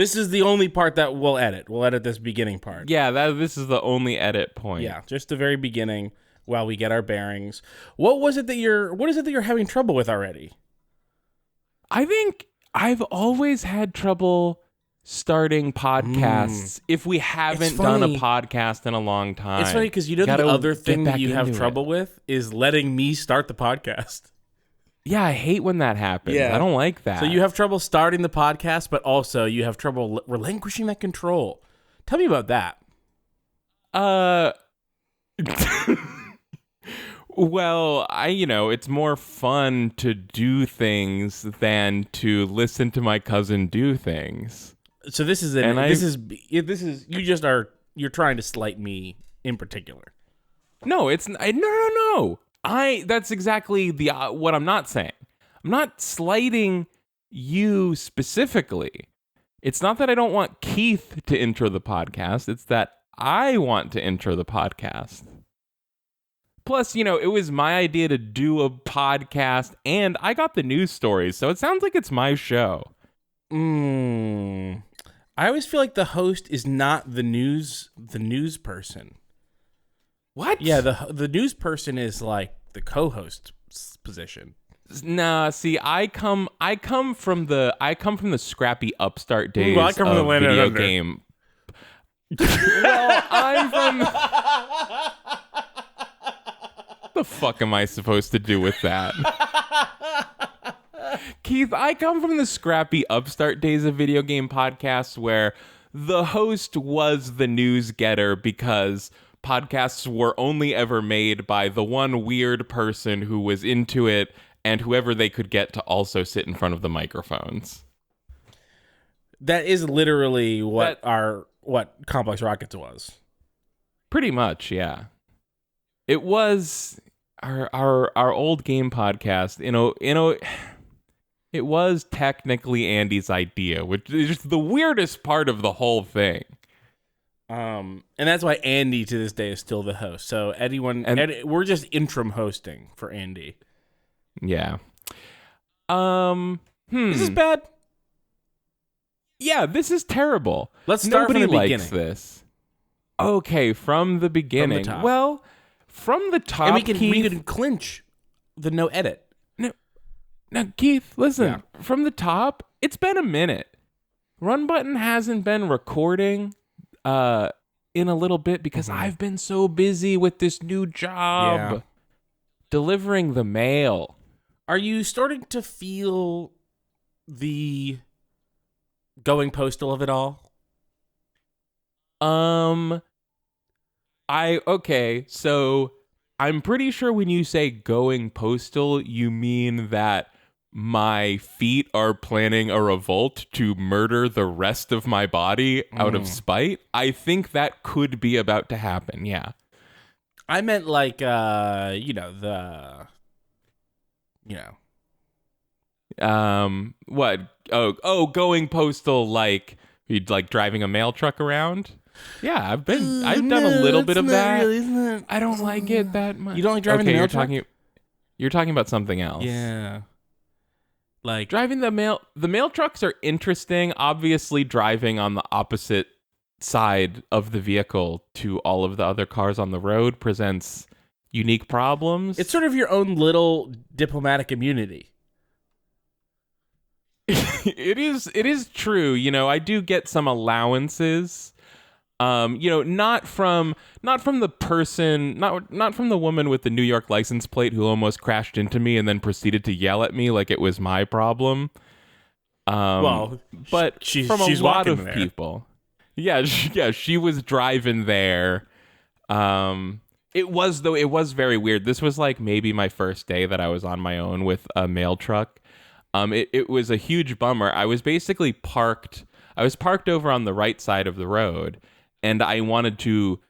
This is the only part that we'll edit. We'll edit this beginning part. Yeah, this is the only edit point. Yeah, just the very beginning while we get our bearings. What is it that you're having trouble with already? I think I've always had trouble starting podcasts if we haven't done a podcast in a long time. It's funny because the other thing that you have trouble with is letting me start the podcast. Yeah, I hate when that happens. Yeah. I don't like that. So you have trouble starting the podcast, but also you have trouble relinquishing that control. Tell me about that. Well, it's more fun to do things than to listen to my cousin do things. So you're trying to slight me in particular. No, no. That's exactly what I'm not saying. I'm not slighting you specifically. It's not that I don't want Keith to intro the podcast. It's that I want to intro the podcast. Plus, it was my idea to do a podcast, and I got the news stories, so it sounds like it's my show. I always feel like the host is not the news person. What? Yeah, the news person is like the co-host position. Nah, see, I come from the scrappy upstart days I come from the land video under. game. Well, I'm from. What the fuck am I supposed to do with that? Keith, I come from the scrappy upstart days of video game podcasts where the host was the news getter because podcasts were only ever made by the one weird person who was into it and whoever they could get to also sit in front of the microphones. That is literally what Complex Rockets was. Pretty much, yeah. It was our old game podcast. It was technically Andy's idea, which is just the weirdest part of the whole thing. And that's why Andy to this day is still the host. So we're just interim hosting for Andy. Yeah. This is bad. Yeah, this is terrible. Let's start Nobody from the likes beginning. this. Okay, from the beginning. From the top. Well, from the top, And we Keith, can clinch the no edit. Now, Keith, listen. Yeah. From the top, it's been a minute. Run Button hasn't been recording in a little bit because I've been so busy with this new job delivering the mail. Are you starting to feel the going postal of it all? So I'm pretty sure when you say going postal, you mean that my feet are planning a revolt to murder the rest of my body out of spite. I think that could be about to happen, yeah. I meant like, What? Oh, going postal, like you'd like driving a mail truck around? Yeah, I've done a little bit of that. Really, I don't like it that much. You don't like driving the mail truck? You're talking about something else. Yeah. Like Driving the mail trucks are interesting. Obviously, driving on the opposite side of the vehicle to all of the other cars on the road presents unique problems. it's sort of your own little diplomatic immunity. It is true. I do get some allowances. Not from the person, not from the woman with the New York license plate who almost crashed into me and then proceeded to yell at me like it was my problem. But she's a lot of there. people. Yeah, she was driving there. It was very weird. This was like maybe my first day that I was on my own with a mail truck. It was a huge bummer. I was basically parked over on the right side of the road, and I wanted to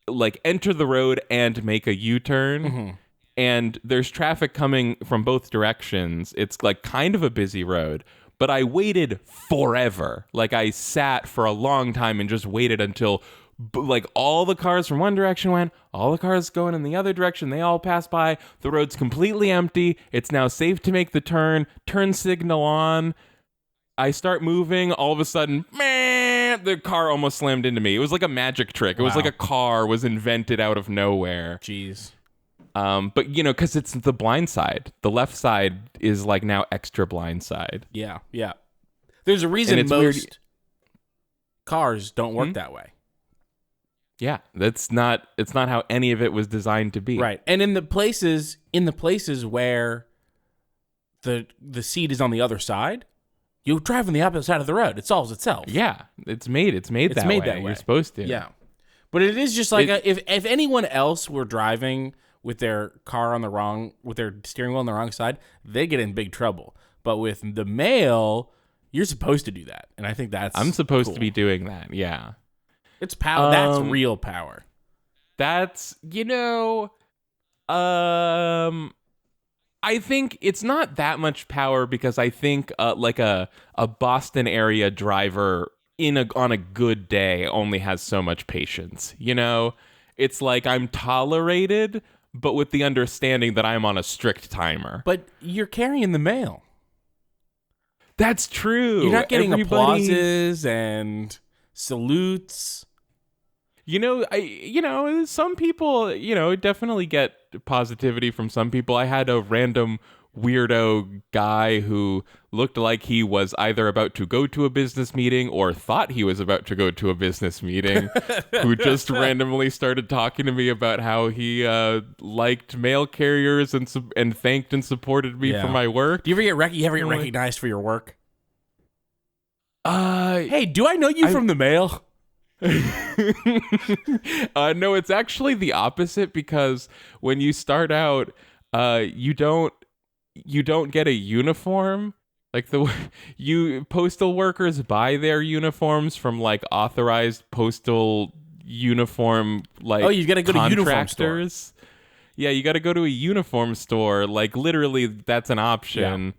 like enter the road and make a U-turn. And there's traffic coming from both directions. It's like kind of a busy road, but I waited forever. Like I sat for a long time and just waited until like all the cars from one direction went, all the cars going in the other direction, they all passed by. The road's completely empty. It's now safe to make the turn signal on. I start moving, all of a sudden, man, the car almost slammed into me. It was like a magic trick. It was like a car was invented out of nowhere. Jeez. But, you know, because it's the blind side. The left side is like now extra blind side. Yeah, yeah. There's a reason most cars don't work that way. Yeah, it's not how any of it was designed to be. Right. And in the places where the seat is on the other side, you drive on the opposite side of the road. It solves itself. Yeah, it's made that way. You're supposed to. Yeah. But it is just like if anyone else were driving with their car with their steering wheel on the wrong side, they get in big trouble. But with the male, you're supposed to do that. And I think I'm supposed to be doing that. Yeah. It's power. That's real power. That's, I think it's not that much power because I think like a Boston area driver on a good day only has so much patience. It's like I'm tolerated, but with the understanding that I'm on a strict timer. But you're carrying the mail. That's true. You're not getting applauses and salutes. Some people, definitely get positivity from some people. I had a random weirdo guy who looked like he was either about to go to a business meeting or thought he was about to go to a business meeting who just randomly started talking to me about how he liked mail carriers and thanked and supported me for my work. Do you ever get recognized for your work? Hey, do I know you from the mail? No, it's actually the opposite because when you start out, you don't get a uniform. Like postal workers buy their uniforms from like authorized postal uniform you got to go to uniform stores. Yeah, you got to go to a uniform store. Like literally, that's an option.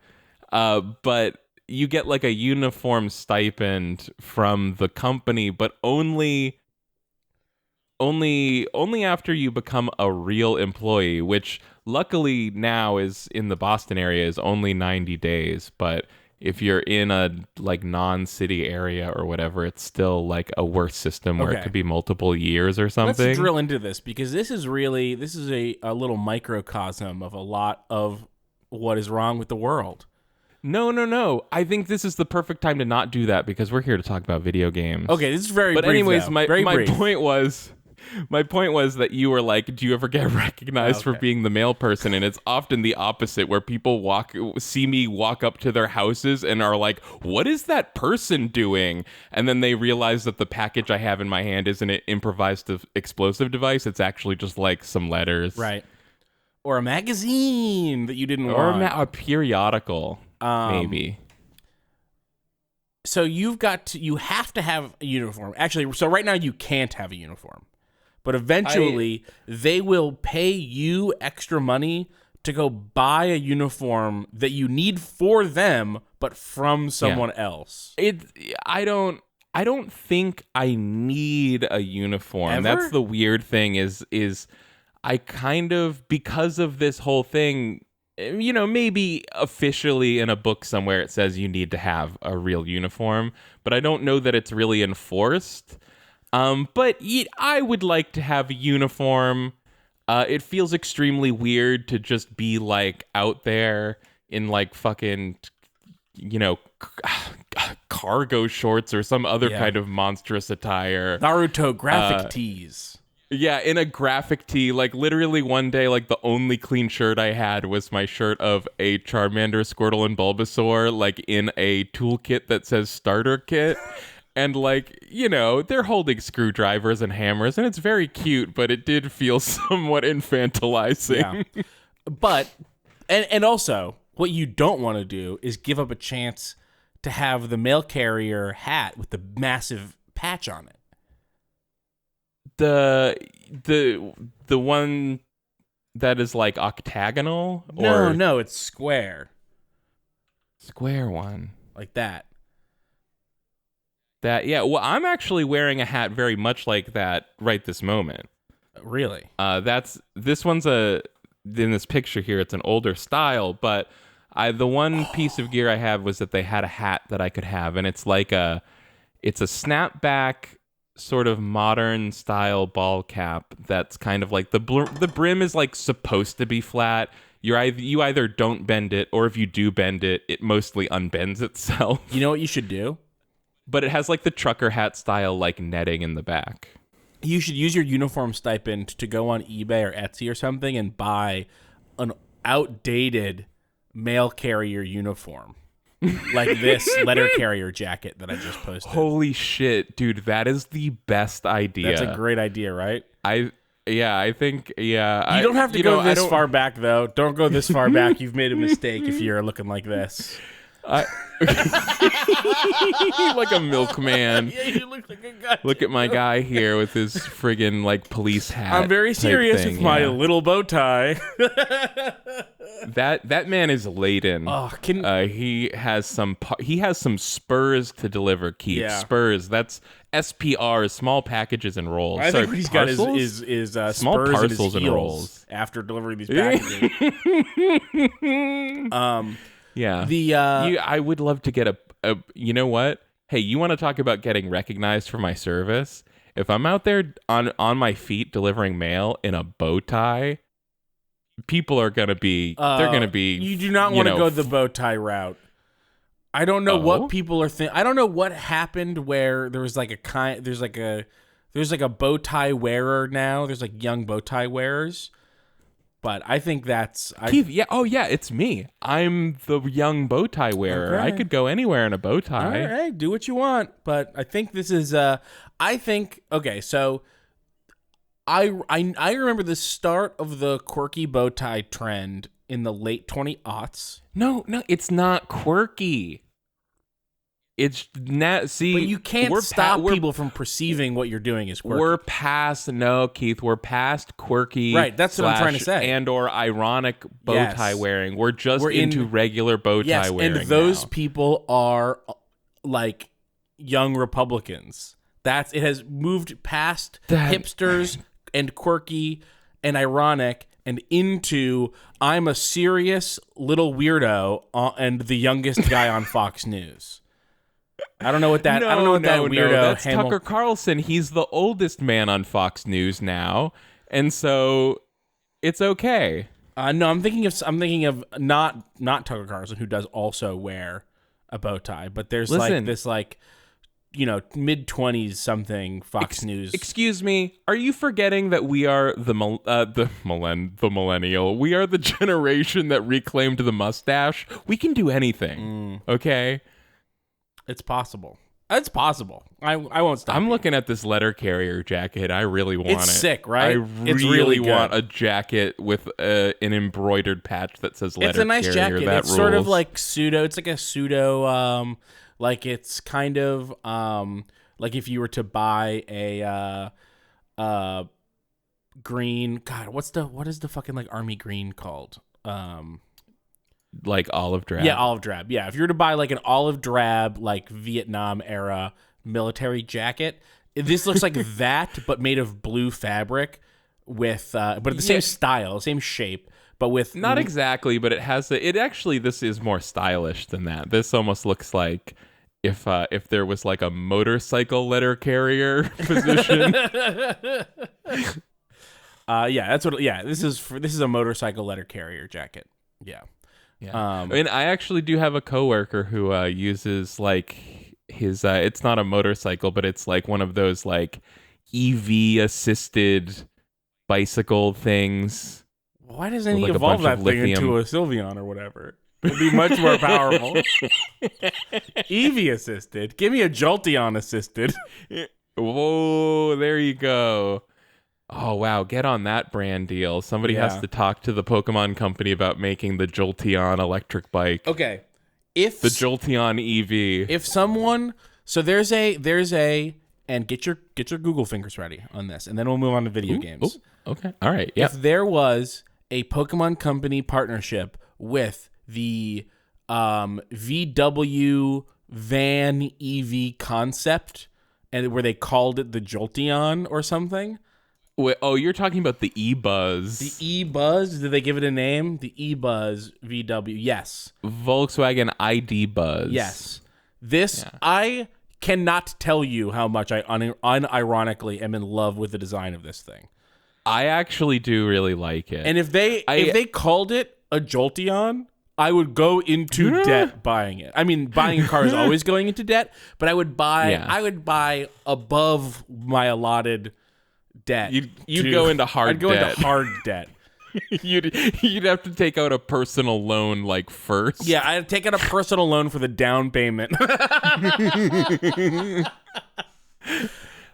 Yeah. But you get like a uniform stipend from the company, but only after you become a real employee, which luckily now is in the Boston area is only 90 days. But if you're in a like non-city area or whatever, it's still like a worse system where it could be multiple years or something. Let's drill into this because this is a little microcosm of a lot of what is wrong with the world. No. I think this is the perfect time to not do that because we're here to talk about video games. Okay, this is very brief. But anyways, my point was that you were like, do you ever get recognized for being the mail person? And it's often the opposite where people see me walk up to their houses and are like, what is that person doing? And then they realize that the package I have in my hand isn't an improvised explosive device. It's actually just like some letters. Right. Or a magazine that you didn't want. Or a periodical. Maybe. So you have to have a uniform. Actually, so right now you can't have a uniform. But eventually they will pay you extra money to go buy a uniform that you need for them, but from someone else. I don't think I need a uniform. Ever? That's the weird thing is I kind of, because of this whole thing, maybe officially in a book somewhere it says you need to have a real uniform, but I don't know that it's really enforced. But I would like to have a uniform. It feels extremely weird to just be like out there in like fucking, cargo shorts or some other kind of monstrous attire. Naruto graphic tees. Yeah, in a graphic tee, like literally one day, like the only clean shirt I had was my shirt of a Charmander, Squirtle, and Bulbasaur, like in a toolkit that says starter kit. And like, they're holding screwdrivers and hammers, and it's very cute, but it did feel somewhat infantilizing. Yeah. But, and also, what you don't want to do is give up a chance to have the mail carrier hat with the massive patch on it. The one that is like octagonal? No, it's square. Square one. Like that. Well, I'm actually wearing a hat very much like that right this moment. Really? This one's in this picture here, it's an older style, but The one piece of gear I have was that they had a hat that I could have, and it's a snapback sort of modern style ball cap that's kind of like the brim is like supposed to be flat. You either don't bend it, or if you do bend it, it mostly unbends itself. You know what you should do? But it has like the trucker hat style like netting in the back. You should use your uniform stipend to go on eBay or Etsy or something and buy an outdated mail carrier uniform. Like this letter carrier jacket that I just posted. Holy shit, dude, that is the best idea. That's a great idea, right? I think. You don't have to go this far back, though. Don't go this far back. You've made a mistake if you're looking like this. Like a milkman. Yeah, you look like a guy. Look at my guy here with his friggin' like police hat. I'm very serious with my little bow tie. That man is laden. Oh, he has some spurs to deliver, Keith. Yeah. Spurs. That's SPR, small packages and rolls. I think what he's got is small spurs parcels in his and rolls after delivering these packages. Yeah. I would love to get a you know what? Hey, you want to talk about getting recognized for my service? If I'm out there on my feet delivering mail in a bow tie, people are going to be they're going to be You do not want to go the bow tie route. I don't know what people are thinking. I don't know what happened where there was like there's like a bow tie wearer now. There's like young bow tie wearers. But I think that's... Keith, yeah. Oh, yeah, it's me. I'm the young bow tie wearer. Okay. I could go anywhere in a bow tie. All right, do what you want. But I think this is... Okay, so... I remember the start of the quirky bow tie trend in the late 2000s. No, it's not quirky. It's not... See, but you can't stop people from perceiving what you're doing is quirky. We're past quirky. Right, that's what I'm trying to say. And or ironic bow tie wearing. We're into regular bow tie wearing. And those now. people are like young Republicans. It has moved past hipsters and quirky and ironic and into I'm a serious little weirdo and the youngest guy on Fox News. I don't know what that. I don't know what that weirdo. That's Tucker Carlson. He's the oldest man on Fox News now, and so it's okay. No, I'm thinking of not Tucker Carlson, who does also wear a bow tie, but there's this mid-20s something Fox News. Excuse me, are you forgetting that we are the millennial? We are the generation that reclaimed the mustache. We can do anything. Okay. It's possible. It's possible. I won't stop. I'm looking at this letter carrier jacket. I really want it. It's sick, right? It's really want a jacket with an embroidered patch that says letter carrier. It's a nice jacket. That it's rules. Sort of like pseudo. It's like a pseudo. Like it's kind of like if you were to buy a green. God, what is the fucking like army green called? Like olive drab. Yeah, olive drab. Yeah, if you were to buy like an olive drab, like Vietnam era military jacket, this looks like that, but made of blue fabric with, but the same style, same shape, but with not exactly, but it has this is more stylish than that. This almost looks like if there was like a motorcycle letter carrier position. This is a motorcycle letter carrier jacket. Yeah. Yeah. And I actually do have a coworker who uses like his it's not a motorcycle, but it's like one of those like EV assisted bicycle things. Why doesn't he evolve that thing into a Sylveon or whatever? It'd be much more powerful. EV assisted. Give me a Jolteon assisted. Whoa, there you go. Oh, wow. Get on that brand deal. Somebody has to talk to the Pokemon company about making the Jolteon electric bike. Okay. The Jolteon EV. If someone... So there's a... And get your Google fingers ready on this, and then we'll move on to video games. Okay. All right. Yeah. If there was a Pokemon company partnership with the VW van EV concept, and where they called it the Jolteon or something... Wait, oh, you're talking about the E-Buzz. The E-Buzz? Did they give it a name? The E-Buzz VW. Yes. Volkswagen ID Buzz. Yes. This, I cannot tell you how much I unironically am in love with the design of this thing. I actually do really like it. And if they called it a Jolteon, I would go into debt buying it. I mean, buying a car is always going into debt, but I would buy above my allotted debt. You'd go into hard debt. I'd go into hard debt. You'd have to take out a personal loan like first. Yeah, I'd take out a personal loan for the down payment.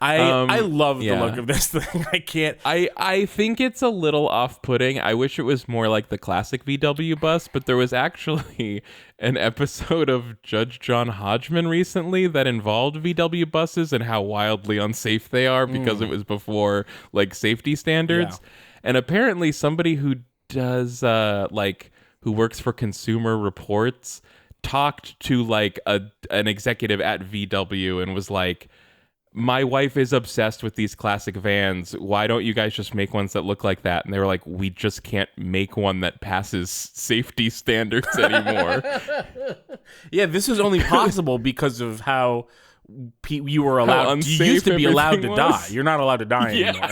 I love the look of this thing. I can't. I think it's a little off-putting. I wish it was more like the classic VW bus, but there was actually an episode of Judge John Hodgman recently that involved VW buses and how wildly unsafe they are because it was before like safety standards. Yeah. And apparently somebody who does who works for Consumer Reports talked to like an executive at VW and was like, my wife is obsessed with these classic vans. Why don't you guys just make ones that look like that? And they were like, we just can't make one that passes safety standards anymore. Yeah, this is only possible because of how you were allowed. You used to be allowed to die. You're not allowed to die anymore.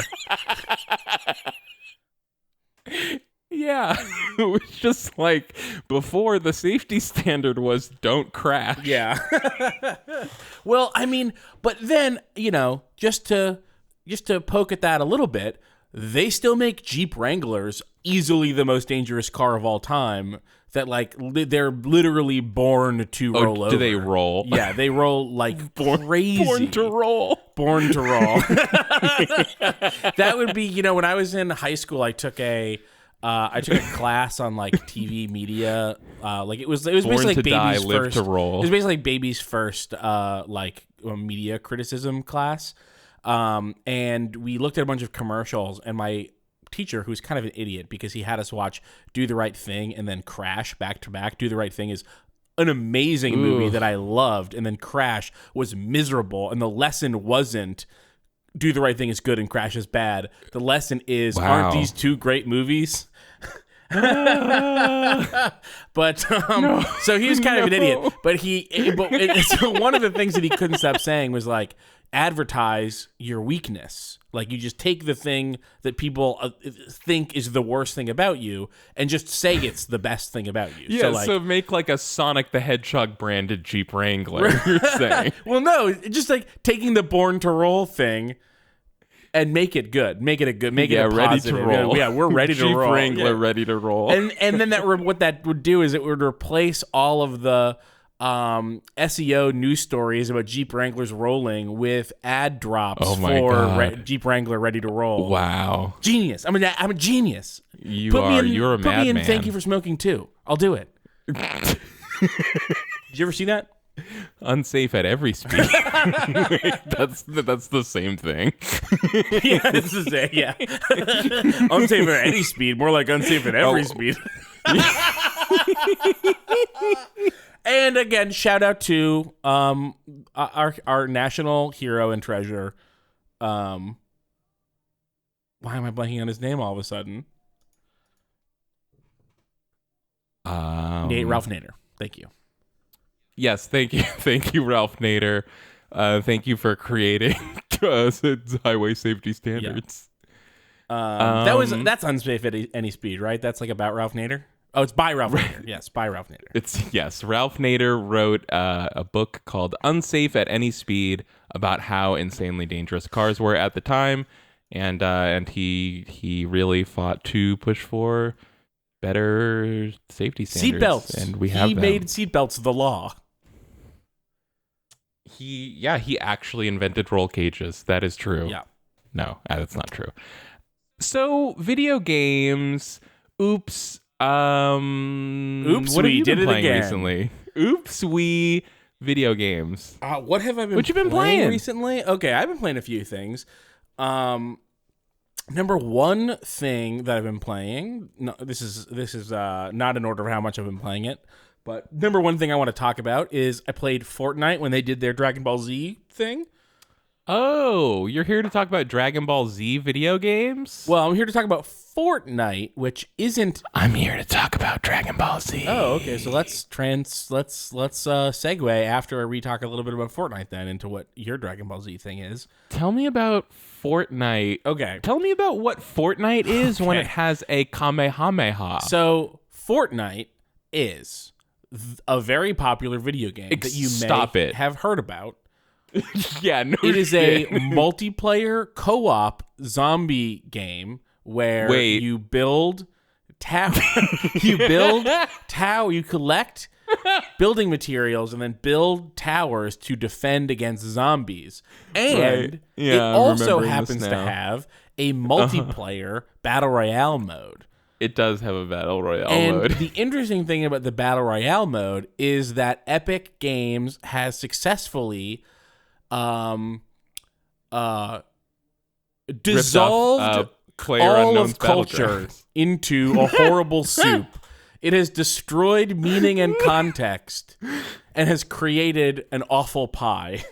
Yeah, it was just like before the safety standard was don't crash. Yeah. Well, I mean, but then, just to poke at that a little bit, they still make Jeep Wranglers, easily the most dangerous car of all time, that like they're literally born to roll over. Do they roll? Yeah, they roll like crazy. Born to roll. Born to roll. That would be, when I was in high school, I took a class on like TV media. It was basically like baby's first. To roll. It was basically like baby's first media criticism class. And we looked at a bunch of commercials, and my teacher, who's kind of an idiot because he had us watch Do the Right Thing and then Crash back to back. Do the Right Thing is an amazing movie that I loved, and then Crash was miserable, and the lesson wasn't Do the Right Thing is good and Crash is bad. The lesson is, aren't these two great movies? But so he was kind of an idiot. But so one of the things that he couldn't stop saying was like, advertise your weakness. Like, you just take the thing that people think is the worst thing about you and just say it's the best thing about you. Yeah, so make like a Sonic the Hedgehog branded Jeep Wrangler, you're saying. Well, no, just like taking the Born to Roll thing and make it good. Make it a positive. Ready to roll. Yeah, we're ready to roll. Jeep Wrangler ready to roll. And then what that would do is it would replace all of the SEO news stories about Jeep Wranglers rolling with ad drops for Jeep Wrangler ready to roll. Wow. Genius. I'm a genius. You're a madman. Put me in Thank You for Smoking too. I'll do it. Did you ever see that? Unsafe at every speed. That's the same thing. Yeah, this is it. Yeah. Unsafe at any speed. More like unsafe at every speed. And again, shout out to our national hero and treasure. Why am I blanking on his name all of a sudden? Ralph Nader. Thank you. Yes, thank you, Ralph Nader. Thank you for creating highway safety standards. Yeah. That's unsafe at any speed, right? That's like about Ralph Nader. Oh, it's by Ralph Nader. Yes, by Ralph Nader. Ralph Nader wrote a book called Unsafe at Any Speed about how insanely dangerous cars were at the time, and he really fought to push for better safety standards. Seatbelts. And we have He made seatbelts the law. He actually invented roll cages. That is true. Yeah. No, that's not true. So, video games. Oops. What have you been playing recently? Oops, we video games. What have I been What you been playing recently? Okay, I've been playing a few things. Number one thing that I've been playing, no, this is not in order of how much I've been playing it, but number one thing I want to talk about is I played Fortnite when they did their Dragon Ball Z thing. Oh, you're here to talk about Dragon Ball Z video games? Well, I'm here to talk about Fortnite, which isn't. I'm here to talk about Dragon Ball Z. Oh, okay. So let's segue after we talk a little bit about Fortnite then into what your Dragon Ball Z thing is. Tell me about Fortnite. Okay. Tell me about what Fortnite is when it has a Kamehameha. So Fortnite is a very popular video game that you may have heard about. Yeah, no It is a multiplayer co-op zombie game where you build tower, you collect building materials and then build towers to defend against zombies. And it also happens to have a multiplayer battle royale mode. It does have a battle royale And mode. the interesting thing about the battle royale mode is that Epic Games has successfully dissolved all of culture into a horrible soup. It has destroyed meaning and context and has created an awful pie.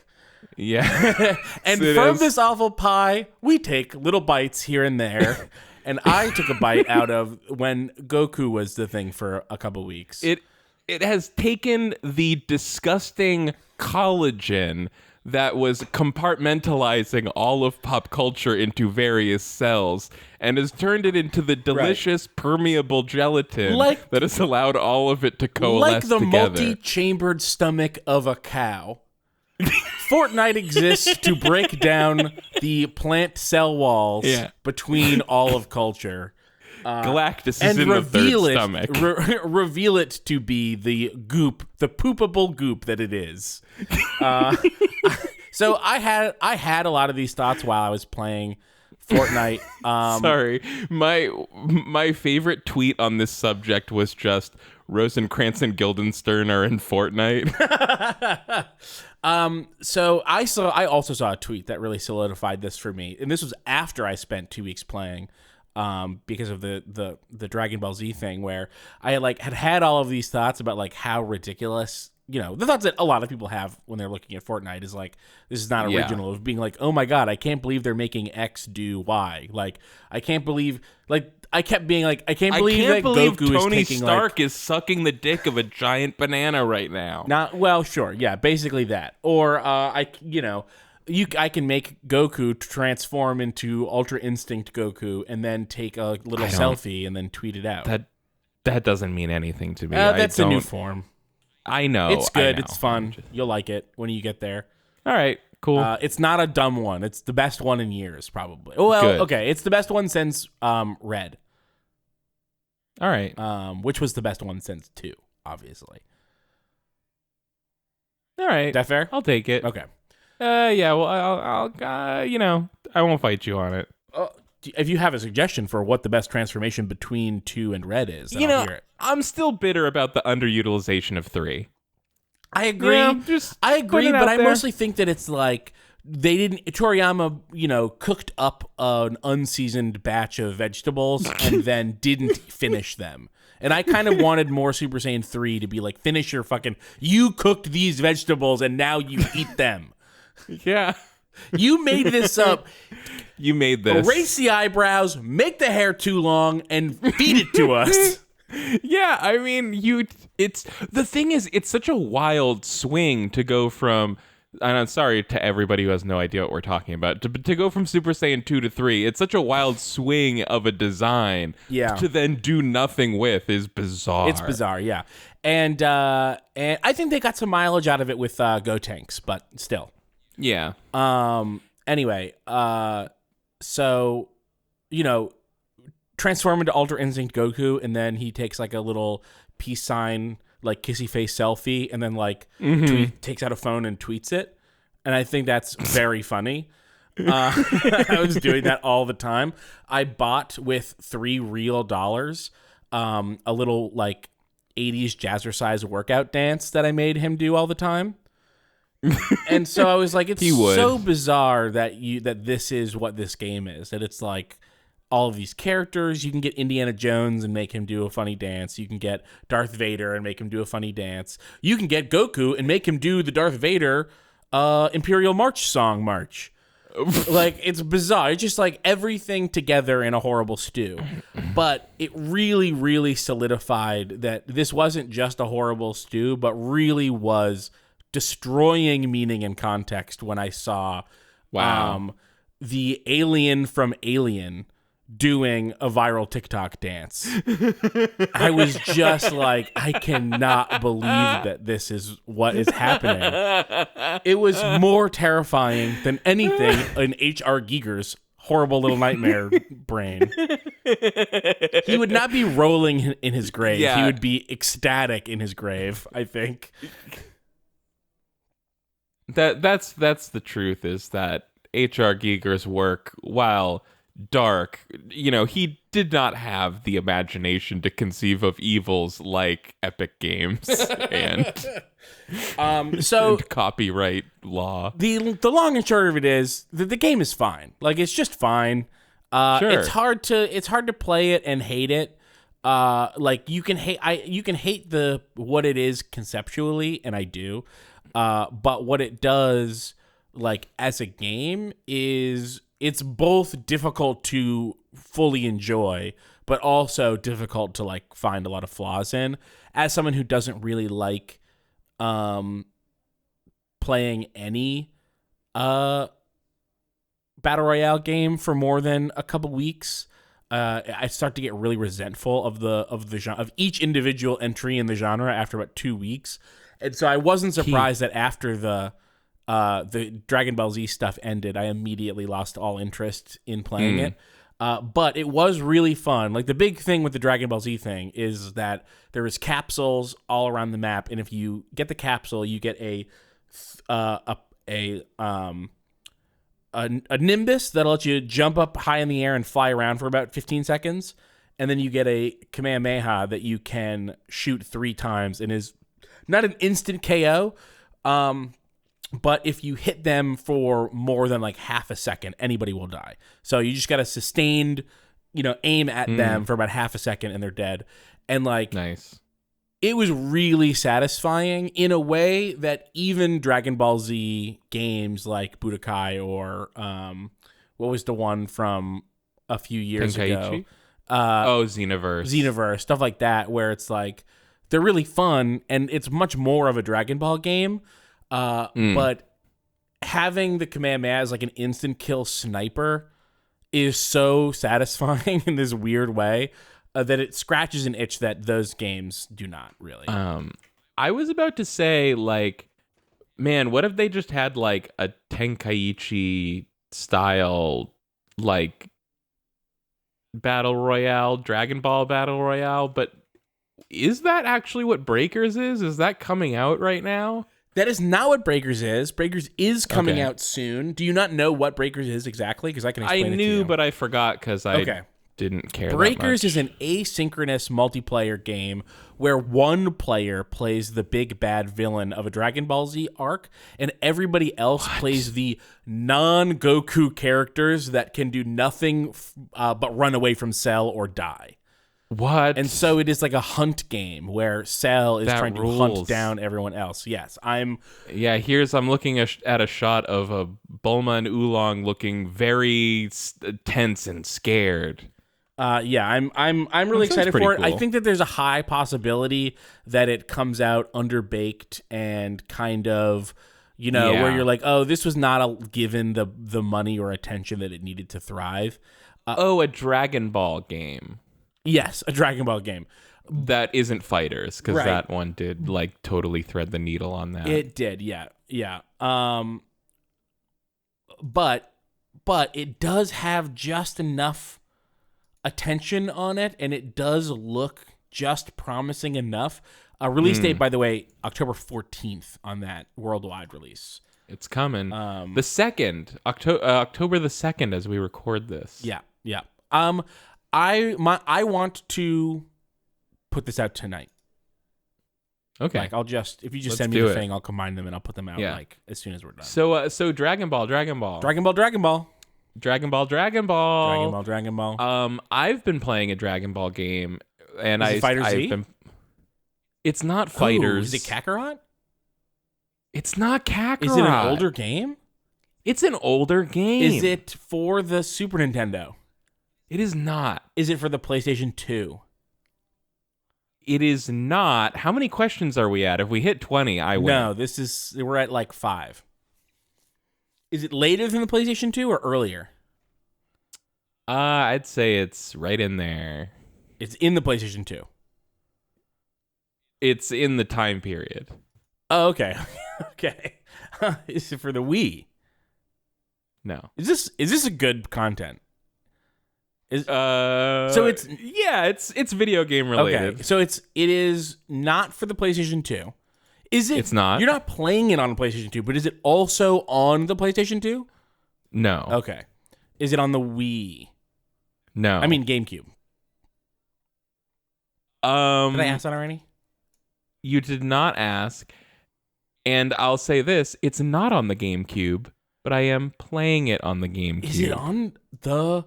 Yeah. And from this awful pie, we take little bites here and there. And I took a bite out of when Goku was the thing for a couple weeks. It has taken the disgusting collagen that was compartmentalizing all of pop culture into various cells and has turned it into the delicious permeable gelatin that has allowed all of it to coalesce together. Like the together. multi-chambered stomach of a cow. Fortnite exists to break down the plant cell walls between all of culture. Galactus is in the third stomach. Reveal it to be the goop, the poopable goop that it is. So I had a lot of these thoughts while I was playing Fortnite. Sorry, my favorite tweet on this subject was just Rosencrantz and Guildenstern are in Fortnite. So I also saw a tweet that really solidified this for me, and this was after I spent 2 weeks playing. Because of the Dragon Ball Z thing, where I had all of these thoughts about like how ridiculous, the thoughts that a lot of people have when they're looking at Fortnite is like, this is not original, of being like, oh my god, I can't believe they're making X do Y. Like, I can't believe, like, I kept being like, I can't believe Goku Tony is taking Stark is sucking the dick of a giant banana right now. Sure, yeah, basically that, or I can make Goku transform into Ultra Instinct Goku and then take a little selfie and then tweet it out. That doesn't mean anything to me. That's a new form. I know. It's good. It's fun. You'll like it when you get there. All right, cool. It's not a dumb one. It's the best one in years, probably. Well, good. Okay. It's the best one since Red. All right. Which was the best one since 2, obviously. All right. Is that fair? I'll take it. Okay. Yeah, well, I'll I won't fight you on it. If you have a suggestion for what the best transformation between 2 and Red is, then I'll hear it. I'm still bitter about the underutilization of 3. I agree. I agree, but I mostly think that it's like Toriyama, cooked up an unseasoned batch of vegetables and then didn't finish them. And I kind of wanted more Super Saiyan 3 to be like, finish your you cooked these vegetables and now you eat them. Yeah. You made this up. You made this. Erase the eyebrows, make the hair too long, and feed it to us. Yeah, I mean, the thing is, it's such a wild swing to go from, and I'm sorry to everybody who has no idea what we're talking about, to go from Super Saiyan 2 to 3, it's such a wild swing of a design to then do nothing with is bizarre. It's bizarre, yeah. And I think they got some mileage out of it with Gotenks, but still. Yeah. Anyway, so, transform into Ultra Instinct Goku, and then he takes like a little peace sign, like kissy face selfie, and then takes out a phone and tweets it. And I think that's very funny. I was doing that all the time. I bought with $3 real a little like 80s jazzercise workout dance that I made him do all the time. And so I was like, it's so bizarre that this is what this game is, that it's like all of these characters. You can get Indiana Jones and make him do a funny dance. You can get Darth Vader and make him do a funny dance. You can get Goku and make him do the Darth Vader Imperial March song march. Like, it's bizarre. It's just like everything together in a horrible stew. But it really, really solidified that this wasn't just a horrible stew, but really was destroying meaning and context when I saw the alien from Alien doing a viral TikTok dance. I was just like, I cannot believe that this is what is happening. It was more terrifying than anything in H.R. Giger's horrible little nightmare brain. He would not be rolling in his grave. Yeah. He would be ecstatic in his grave, I think. That's the truth, is that H.R. Giger's work, while dark, he did not have the imagination to conceive of evils like Epic Games and copyright law. The long and short of it is that the game is fine. Like, it's just fine. Sure. It's hard to play it and hate it. Like, you can hate what it is conceptually, and I do. But what it does, like, as a game is, it's both difficult to fully enjoy, but also difficult to, like, find a lot of flaws in. As someone who doesn't really like playing any battle royale game for more than a couple weeks, I start to get really resentful of the genre, of each individual entry in the genre after about 2 weeks. And so I wasn't surprised that after the Dragon Ball Z stuff ended, I immediately lost all interest in playing it. But it was really fun. Like, the big thing with the Dragon Ball Z thing is that there is capsules all around the map, and if you get the capsule, you get a nimbus that'll let you jump up high in the air and fly around for about 15 seconds, and then you get a Kamehameha that you can shoot 3 times and is not an instant KO. But if you hit them for more than like half a second, anybody will die. So you just got a sustained, aim at them for about half a second and they're dead. And like, nice. It was really satisfying in a way that even Dragon Ball Z games like Budokai or what was the one from a few years ago? Xenoverse, stuff like that, where it's like, they're really fun and it's much more of a Dragon Ball game. But having the Kamehameha as like an instant kill sniper is so satisfying in this weird way that it scratches an itch that those games do not really. I was about to say, like, man, what if they just had like a Tenkaichi style, like, battle royale, Dragon Ball battle royale? But is that actually what Breakers is? Is that coming out right now? That is not what Breakers is. Breakers is coming out soon. Do you not know what Breakers is exactly? Because I can explain it to you. I knew, but I forgot because I didn't care Breakers that much. is an asynchronous multiplayer game where one player plays the big bad villain of a Dragon Ball Z arc, and everybody else plays the non-Goku characters that can do nothing but run away from Cell or die. What? And so it is like a hunt game where Cell is trying to hunt down everyone else. Yes, I'm looking at a shot of a Bulma and Oolong looking very tense and scared. I'm really excited for it. Cool. I think that there's a high possibility that it comes out underbaked and kind of, where you're like, oh, this was not given the money or attention that it needed to thrive. A Dragon Ball game. Yes, a Dragon Ball game. That isn't Fighters, because that one did like totally thread the needle on that. It did, yeah. But it does have just enough attention on it, and it does look just promising enough. Release date, by the way, October 14th on that worldwide release. It's coming. The 2nd, October the 2nd, as we record this. Yeah. I want to put this out tonight. Okay. Like, if you just send me the thing, I'll combine them and I'll put them out like as soon as we're done. So Dragon Ball. I've been playing a Dragon Ball game, and Is it Fighter Z? It's not Fighters. Is it Kakarot? It's not Kakarot. Is it an older game? It's an older game. Is it for the Super Nintendo? It is not. Is it for the PlayStation 2? It is not. How many questions are we at? If we hit 20, I win. No, we're at like 5. Is it later than the PlayStation 2 or earlier? I'd say it's right in there. It's in the PlayStation 2. It's in the time period. Oh, okay. Okay. Is it for the Wii? No. Is this a good content? So it's video game related. Okay. So it is not for the PlayStation 2. Is it? It's not. You're not playing it on the PlayStation 2, but is it also on the PlayStation 2? No. Okay. Is it on the Wii? No. I mean GameCube. Did I ask that already? You did not ask. And I'll say this, it's not on the GameCube, but I am playing it on the GameCube. Is it on the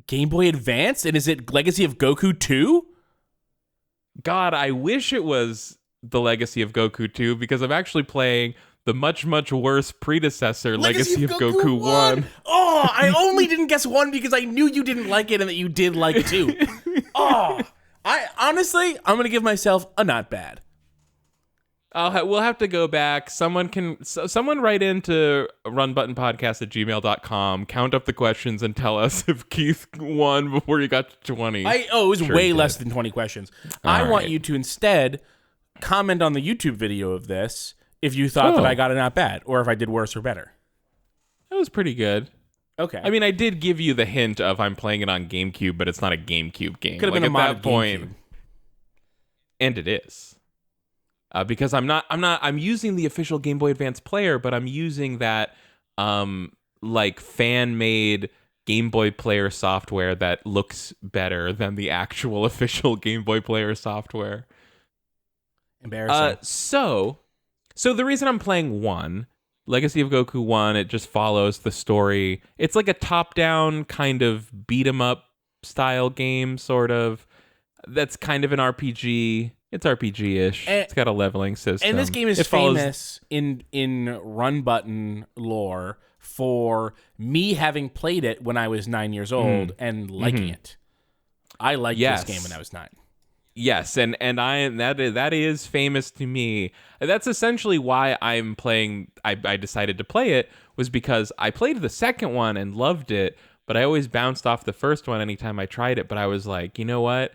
Game Boy Advance? And is it Legacy of Goku 2? God, I wish it was the Legacy of Goku 2 because I'm actually playing the much, much worse predecessor, Legacy of Goku 1. Oh, I only didn't guess 1 because I knew you didn't like it and that you did like 2. Oh, I'm going to give myself a not bad. We'll have to go back. Someone write into runbuttonpodcast@gmail.com, count up the questions, and tell us if Keith won before you got to 20. It was way less than 20 questions. I want you to instead comment on the YouTube video of this if you thought that I got it not bad, or if I did worse or better. That was pretty good. Okay. I mean, I did give you the hint of I'm playing it on GameCube, but it's not a GameCube game. Could have been a mod GameCube. And it is. Because I'm using the official Game Boy Advance player, but I'm using that like fan-made Game Boy player software that looks better than the actual official Game Boy player software. Embarrassing. So the reason I'm playing 1, Legacy of Goku 1, it just follows the story. It's like a top-down kind of beat-em-up style game, sort of. That's kind of an RPG. It's RPG-ish. It's got a leveling system. And this game is famous in Run Button lore for me having played it when I was 9 years old and liking it. I liked this game when I was 9. Yes, and that is famous to me. That's essentially why I'm playing. I decided to play it was because I played the second one and loved it, but I always bounced off the first one anytime I tried it. But I was like, you know what?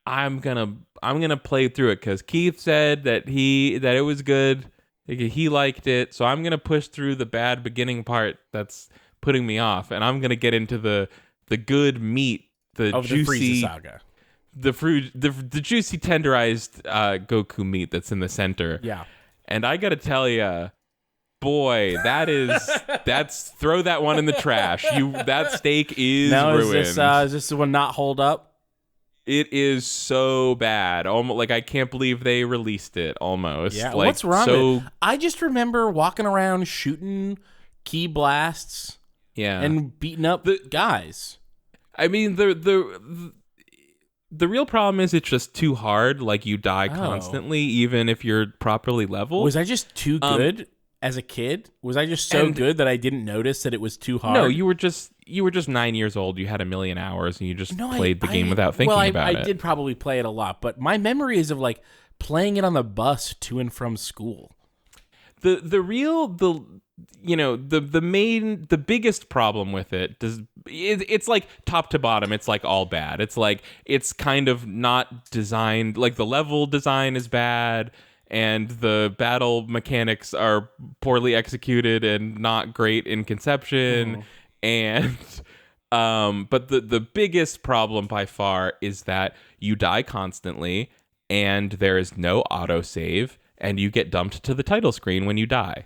I'm gonna play through it because Keith said that it was good. He liked it, so I'm gonna push through the bad beginning part that's putting me off, and I'm gonna get into the good meat, the juicy the Frieza saga. The juicy tenderized Goku meat that's in the center. Yeah. And I gotta tell you, boy, that's throw that one in the trash. That steak is ruined. Is this the one not hold up? It is so bad. Almost like I can't believe they released it. Almost. Yeah. Like, what's wrong with it? I just remember walking around shooting key blasts. Yeah. And beating up the guys. I mean, the real problem is it's just too hard. Like you die constantly, even if you're properly leveled. Was I just too good as a kid? Was I just so good that I didn't notice that it was too hard? No, you were just 9 years old. You had a million hours, and you just played the game without thinking about it. I did probably play it a lot, but my memory is of like playing it on the bus to and from school. The biggest problem with it's like top to bottom. It's like all bad. It's like it's kind of not designed. Like the level design is bad, and the battle mechanics are poorly executed and not great in conception. And but the biggest problem by far is that you die constantly, and there is no autosave. And you get dumped to the title screen when you die.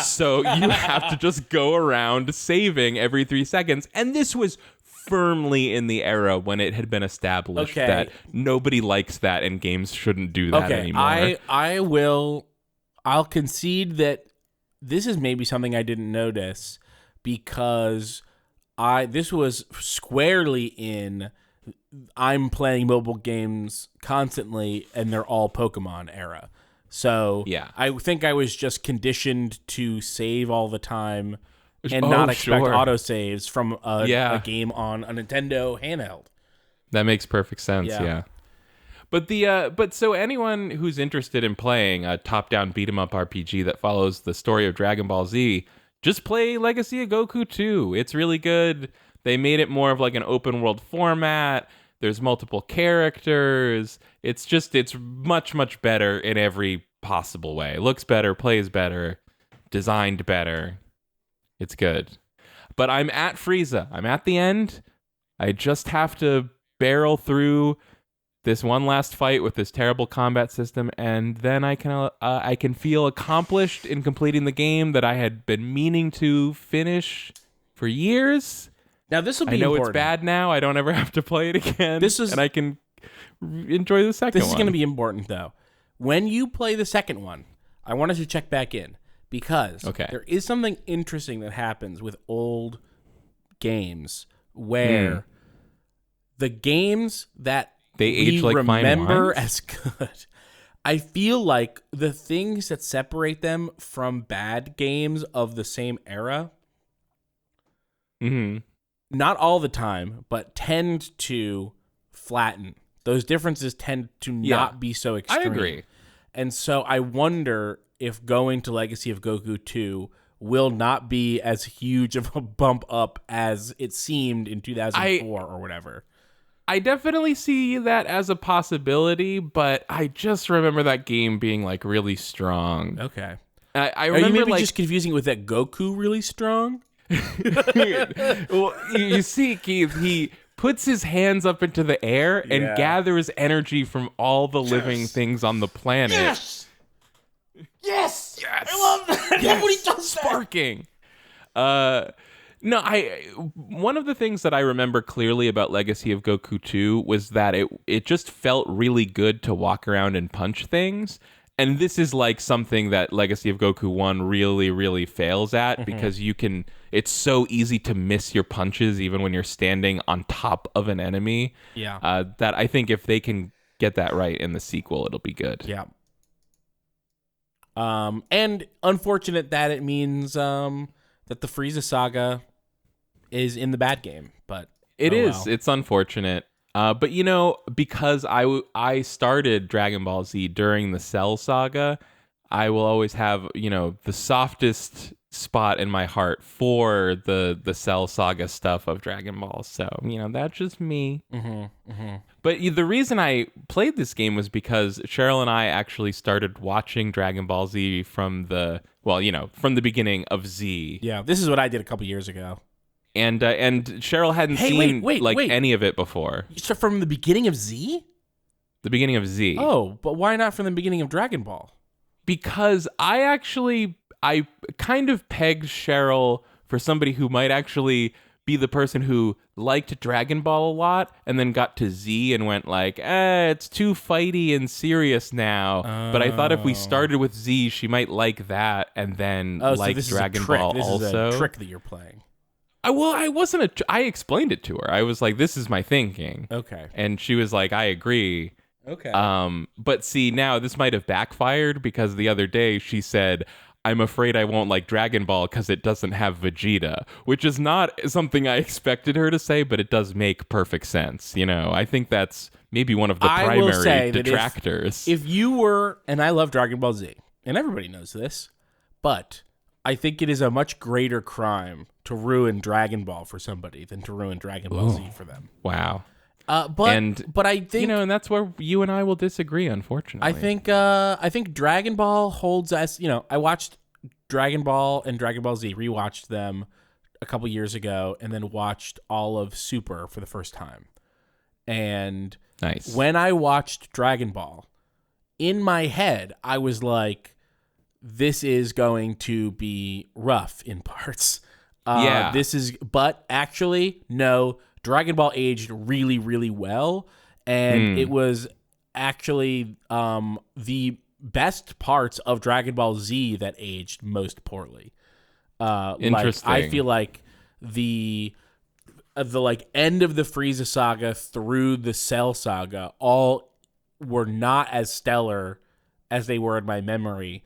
So you have to just go around saving every 3 seconds. And this was firmly in the era when it had been established that nobody likes that and games shouldn't do that anymore. I'll concede that this is maybe something I didn't notice because this was squarely in I'm playing mobile games constantly and they're all Pokemon era. So Yeah. I think I was just conditioned to save all the time and not expect autosaves from a game on a Nintendo handheld. That makes perfect sense, yeah. But so anyone who's interested in playing a top-down beat-em-up RPG that follows the story of Dragon Ball Z, just play Legacy of Goku 2. It's really good. They made it more of like an open-world format. There's multiple characters. It's much, much better in every possible way. It looks better, plays better, designed better. It's good. But I'm at Frieza. I'm at the end. I just have to barrel through this one last fight with this terrible combat system, and then I can feel accomplished in completing the game that I had been meaning to finish for years. Now this will be. I know important. It's bad now. I don't ever have to play it again. And I can enjoy the second one. This is going to be important though. When you play the second one, I wanted to check back in because there is something interesting that happens with old games where the games that they age like remember fine wine? as good. I feel like the things that separate them from bad games of the same era, not all the time, but tend to flatten. Those differences tend to not be so extreme. I agree. And so I wonder if going to Legacy of Goku 2 will not be as huge of a bump up as it seemed in 2004 or whatever. I definitely see that as a possibility, but I just remember that game being like really strong. Okay. I Are remember you maybe just confusing it with that Goku really strong? Well, you see, Keith, he puts his hands up into the air and gathers energy from all the living things on the planet. Yes! I love that. Yes! Nobody does Sparking. No, one of the things that I remember clearly about Legacy of Goku 2 was that it just felt really good to walk around and punch things. And this is like something that Legacy of Goku 1 really, really fails at because it's so easy to miss your punches even when you're standing on top of an enemy. Yeah. That I think if they can get that right in the sequel, it'll be good. Yeah. And unfortunate that it means that the Frieza saga is in the bad game, but it is. Well. It's unfortunate. But because I started Dragon Ball Z during the Cell saga, I will always have, the softest spot in my heart for the Cell saga stuff of Dragon Ball. So, that's just me. But the reason I played this game was because Cheryl and I actually started watching Dragon Ball Z from the beginning of Z. Yeah, this is what I did a couple years ago. And Cheryl hadn't seen any of it before. So from the beginning of Z? The beginning of Z. Oh, but why not from the beginning of Dragon Ball? Because I kind of pegged Cheryl for somebody who might actually be the person who liked Dragon Ball a lot and then got to Z and went like, it's too fighty and serious now. But I thought if we started with Z, she might like that and then like Dragon Ball also. This is a trick that you're playing. I explained it to her. I was like, this is my thinking. Okay. And she was like, I agree. Okay. But see, now this might have backfired because the other day she said, I'm afraid I won't like Dragon Ball because it doesn't have Vegeta, which is not something I expected her to say, but it does make perfect sense. I think that's maybe one of the primary detractors. If you were, and I love Dragon Ball Z, and everybody knows this, but I think it is a much greater crime to ruin Dragon Ball for somebody than to ruin Dragon Ball Z for them. Wow. But I think and that's where you and I will disagree, unfortunately. I think Dragon Ball holds us. I watched Dragon Ball and Dragon Ball Z, rewatched them a couple years ago, and then watched all of Super for the first time. And when I watched Dragon Ball, in my head, I was like, "This is going to be rough in parts." But actually, no. Dragon Ball aged really, really well, and it was actually the best parts of Dragon Ball Z that aged most poorly. Interesting. I feel like the end of the Frieza saga through the Cell saga all were not as stellar as they were in my memory.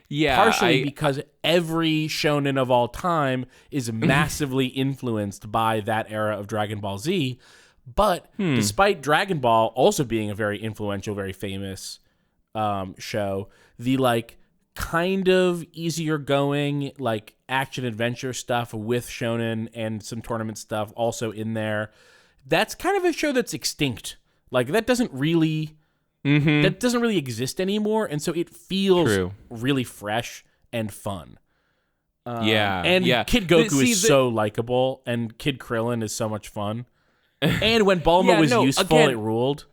Yeah, Partially because every shonen of all time is massively influenced by that era of Dragon Ball Z. But despite Dragon Ball also being a very influential, very famous show, the like kind of easier going like action adventure stuff with shonen and some tournament stuff also in there, that's kind of a show that's extinct. Like that doesn't really exist anymore, and so it feels really fresh and fun. And Kid Goku is so likable, and Kid Krillin is so much fun. And when Bulma was useful, it ruled.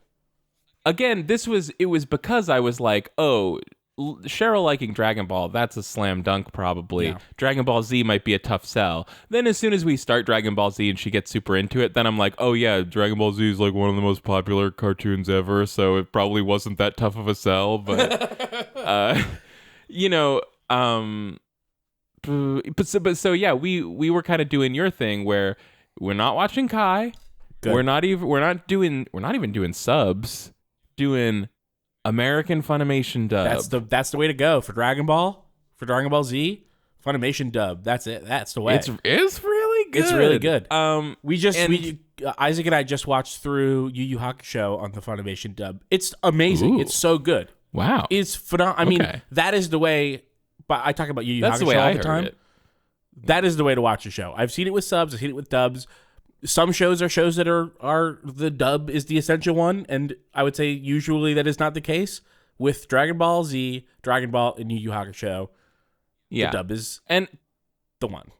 Again, it was because I was like, oh, Cheryl liking Dragon Ball, that's a slam dunk probably. Yeah. Dragon Ball Z might be a tough sell. Then as soon as we start Dragon Ball Z and she gets super into it, then I'm like, oh yeah, Dragon Ball Z is like one of the most popular cartoons ever, so it probably wasn't that tough of a sell. But, so yeah, we were kind of doing your thing where we're not watching Kai. Good. We're not even doing subs, doing American Funimation dub. That's the way to go for Dragon Ball, for Dragon Ball Z. Funimation dub. That's it. That's the way. It's really good. It's really good. Isaac and I just watched through Yu Yu Hakusho on the Funimation dub. It's amazing. Ooh. It's so good. Wow. It's phenomenal. I mean, that is the way. But I talk about Yu Yu Hakusho all the time. That is the way to watch a show. I've seen it with subs. I've seen it with dubs. Some shows are shows that are the dub is the essential one, and I would say usually that is not the case. With Dragon Ball Z, Dragon Ball, and Yu Yu Hakusho, the dub is the one.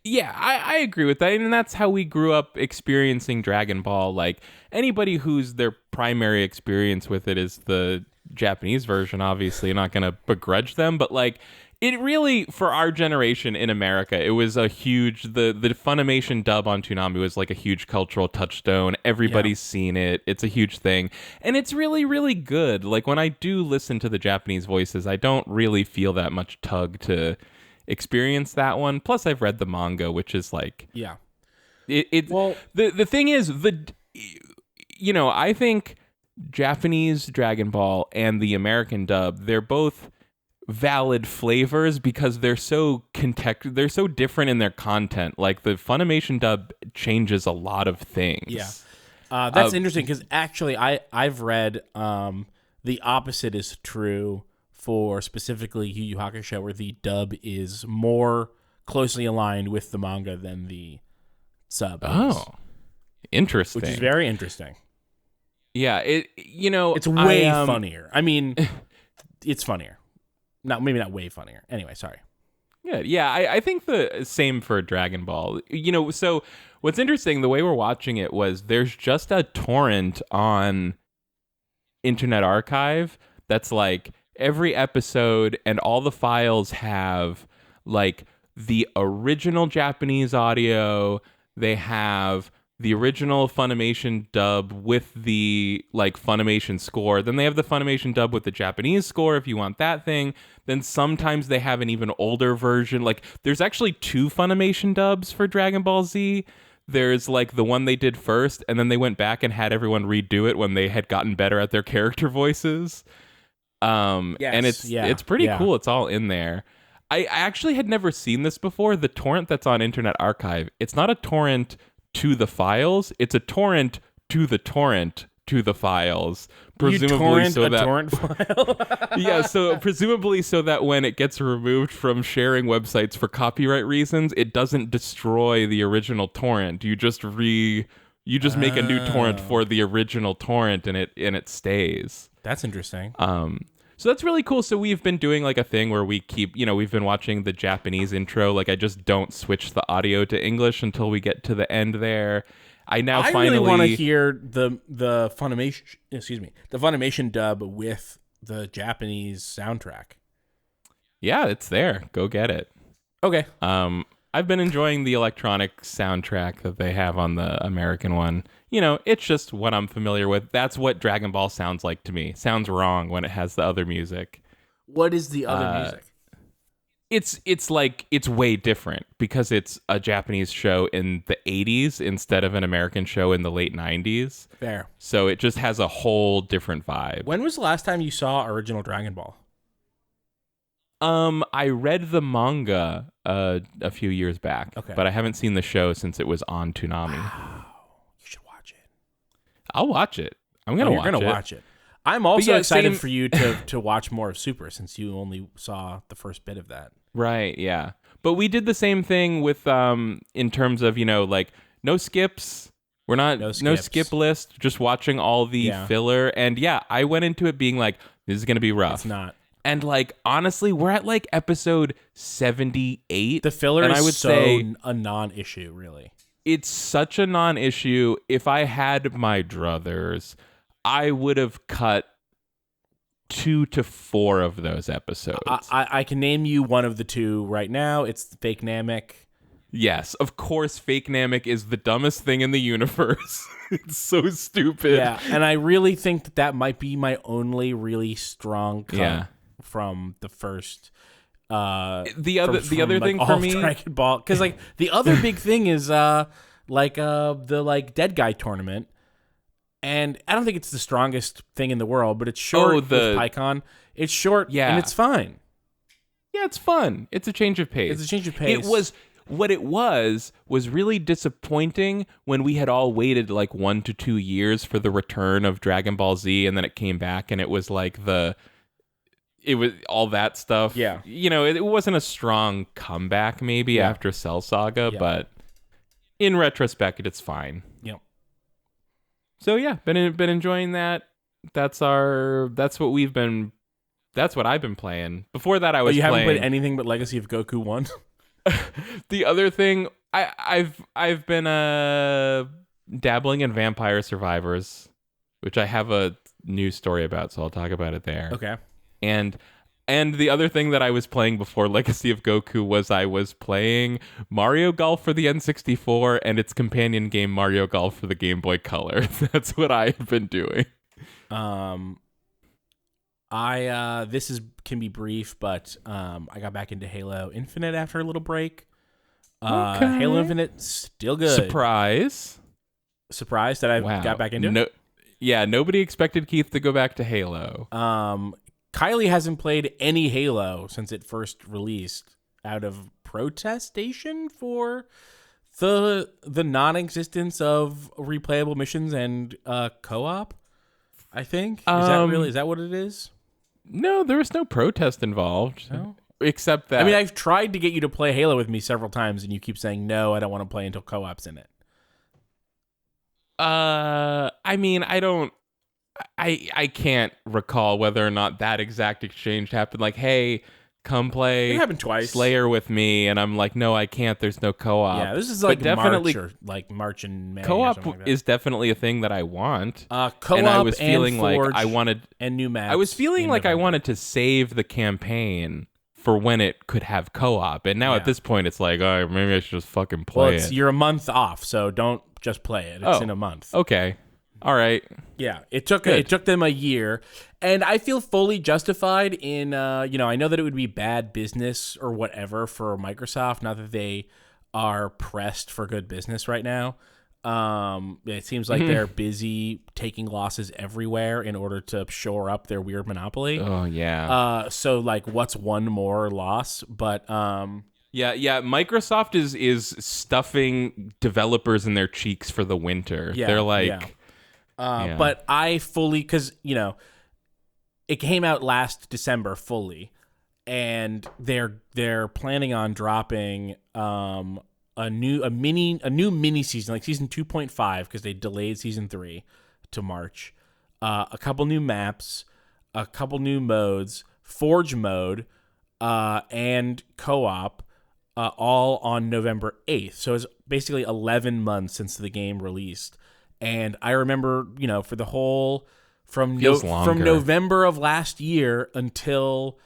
Yeah, I agree with that, and that's how we grew up experiencing Dragon Ball. Like, anybody whose their primary experience with it is the Japanese version, obviously, not going to begrudge them, but like, it really, for our generation in America, it was a huge, the Funimation dub on Toonami was like a huge cultural touchstone. Everybody's seen it. It's a huge thing. And it's really, really good. Like, when I do listen to the Japanese voices, I don't really feel that much tug to experience that one. Plus, I've read the manga, which is like... Yeah. The thing is, I think Japanese Dragon Ball and the American dub, they're both valid flavors because they're so they're so different in their content. Like the Funimation dub changes a lot of things. Yeah, that's interesting because actually I've read the opposite is true for specifically Yu Yu Hakusho, where the dub is more closely aligned with the manga than the sub. Oh, interesting. Which is very interesting. Yeah, it's way funnier. I mean, it's funnier. Maybe not way funnier. Anyway, sorry. Yeah. I think the same for Dragon Ball. So what's interesting, the way we're watching it was there's just a torrent on Internet Archive that's like every episode, and all the files have like the original Japanese audio. They have the original Funimation dub with the like Funimation score. Then they have the Funimation dub with the Japanese score if you want that thing. Then sometimes they have an even older version. Like there's actually 2 Funimation dubs for Dragon Ball Z. There's like the one they did first, and then they went back and had everyone redo it when they had gotten better at their character voices. And it's pretty cool. It's all in there. I actually had never seen this before. The torrent that's on Internet Archive, it's not a torrent to the files, it's a torrent to the torrent to the files. Presumably torrent file? Yeah, so presumably so that when it gets removed from sharing websites for copyright reasons, it doesn't destroy the original torrent. You just make a new torrent for the original torrent, and it stays. That's interesting. So that's really cool. So we've been doing like a thing where we keep, we've been watching the Japanese intro. Like I just don't switch the audio to English until we get to the end there. I finally want to hear the Funimation dub with the Japanese soundtrack. Yeah, it's there. Go get it. Okay. I've been enjoying the electronic soundtrack that they have on the American one. It's just what I'm familiar with. That's what Dragon Ball sounds like to me. Sounds wrong when it has the other music. What is the other music? it's like it's way different because it's a Japanese show in the 80s instead of an American show in the late 90s. Fair. So it just has a whole different vibe. When was the last time you saw original Dragon Ball? I read the manga a few years back, but I haven't seen the show since it was on Toonami. Wow. You should watch it. I'll watch it. I'm gonna watch it. I'm also excited same... for you to watch more of Super since you only saw the first bit of that. Right, yeah. But we did the same thing with in terms of, like no skips. We're not no skip list, just watching all the filler. And yeah, I went into it being like, this is gonna be rough. It's not. And like honestly, we're at like episode 78. The filler and is I would say a non-issue, really. It's such a non-issue. If I had my druthers, I would have cut 2 to 4 of those episodes. I can name you one of the 2 right now. It's Fake Namek. Yes, of course, Fake Namek is the dumbest thing in the universe. It's so stupid. Yeah, and I really think that might be my only really strong cut from the first. The other thing for me, Dragon Ball, because like the other big thing is the Dead Guy tournament. And I don't think it's the strongest thing in the world, but it's short with PyCon. It's short, and it's fine. Yeah, it's fun. It's a change of pace. It was really disappointing when we had all waited like 1 to 2 years for the return of Dragon Ball Z, and then it came back, and it was like it was all that stuff. Yeah. It wasn't a strong comeback maybe after Cell Saga, but in retrospect, it's fine. Yep. So yeah, been enjoying that. That's what I've been playing. Before that, I was. You haven't playing... played anything but Legacy of Goku 1? The other thing, I've been dabbling in Vampire Survivors, which I have a news story about, so I'll talk about it there. Okay. And the other thing that I was playing before Legacy of Goku was I was playing Mario Golf for the N64 and its companion game Mario Golf for the Game Boy Color. That's what I've been doing. This can be brief, but I got back into Halo Infinite after a little break. Halo Infinite still good. Surprise that I got back into it? Yeah, nobody expected Keith to go back to Halo. Kylie hasn't played any Halo since it first released out of protestation for the non-existence of replayable missions and co-op, I think. Is that what it is? No, there was no protest involved. No? Except that... I mean, I've tried to get you to play Halo with me several times, and you keep saying, no, I don't want to play until co-op's in it. I mean, I can't recall whether or not that exact exchange happened. Like, hey, come play it happened twice. Slayer with me, and I'm like, no, I can't. There's no co-op. Yeah, this is like March and May. Co-op is definitely a thing that I want. Co-op and I was feeling and like Forge I wanted and new maps. I was feeling like I wanted to save the campaign for when it could have co-op, and now at this point, it's like, oh, maybe I should just fucking play it. You're a month off, so don't just play it. It's in a month. Okay. All right. Yeah, it took them a year, and I feel fully justified in I know that it would be bad business or whatever for Microsoft, not that they are pressed for good business right now. It seems like they're busy taking losses everywhere in order to shore up their weird monopoly. Oh yeah. So like, what's one more loss? But Yeah. Microsoft is stuffing developers in their cheeks for the winter. Yeah, they're like. But I fully, because it came out last December fully, and they're planning on dropping a new mini season, like season 2.5, because they delayed season 3 to March. A couple new maps, a couple new modes, Forge mode, and co-op, all on November 8th. So it's basically 11 months since the game released. And I remember, for the whole from November of last year until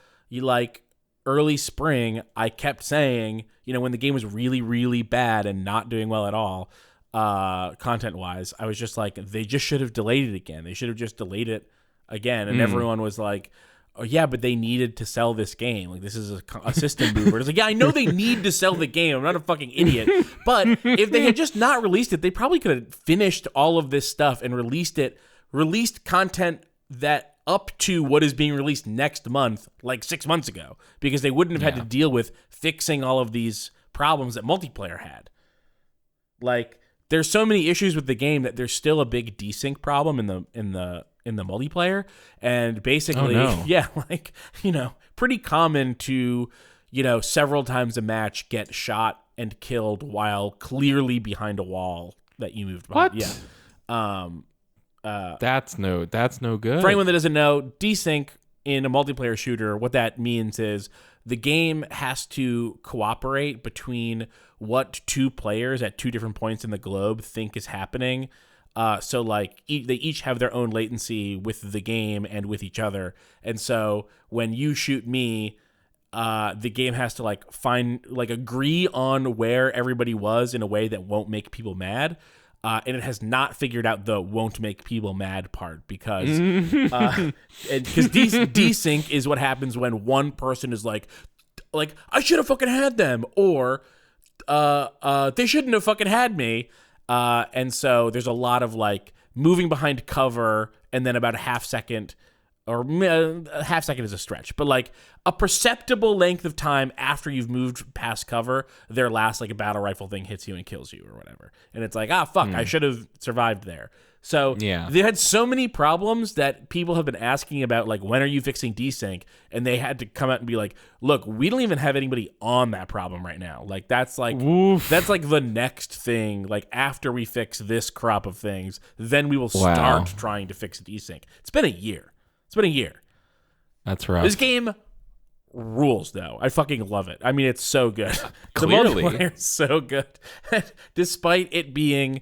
early spring, I kept saying, when the game was really, really bad and not doing well at all, content wise, I was just like, they just should have delayed it again. They should have just delayed it again. And everyone was like, oh yeah, but they needed to sell this game. Like, this is a system mover. It's like, yeah, I know they need to sell the game. I'm not a fucking idiot. But if they had just not released it, they probably could have finished all of this stuff and released content that up to what is being released next month, like 6 months ago, because they wouldn't have had to deal with fixing all of these problems that multiplayer had. Like, there's so many issues with the game that there's still a big desync problem in the multiplayer, and basically, like, pretty common to, several times a match get shot and killed while clearly behind a wall that you moved behind. What? Yeah. That's no good. For anyone that doesn't know, desync in a multiplayer shooter, what that means is the game has to cooperate between what two players at two different points in the globe think is happening. So like they each have their own latency with the game and with each other. And so when you shoot me, the game has to agree on where everybody was in a way that won't make people mad. And it has not figured out the won't make people mad part because desync is what happens when one person is like I should have fucking had them, or they shouldn't have fucking had me. And so there's a lot of like moving behind cover, and then about a half second, or a half second is a stretch, but like a perceptible length of time after you've moved past cover, their last like a battle rifle thing hits you and kills you or whatever. And it's like, I should have survived there. So they had so many problems that people have been asking about, like, when are you fixing desync? And they had to come out and be like, look, we don't even have anybody on that problem right now. Like, that's like the next thing. Like, after we fix this crop of things, then we will start trying to fix desync. It's been a year. That's rough. This game rules, though. I fucking love it. I mean, it's so good. Clearly. The multiplayer is so good. Despite it being...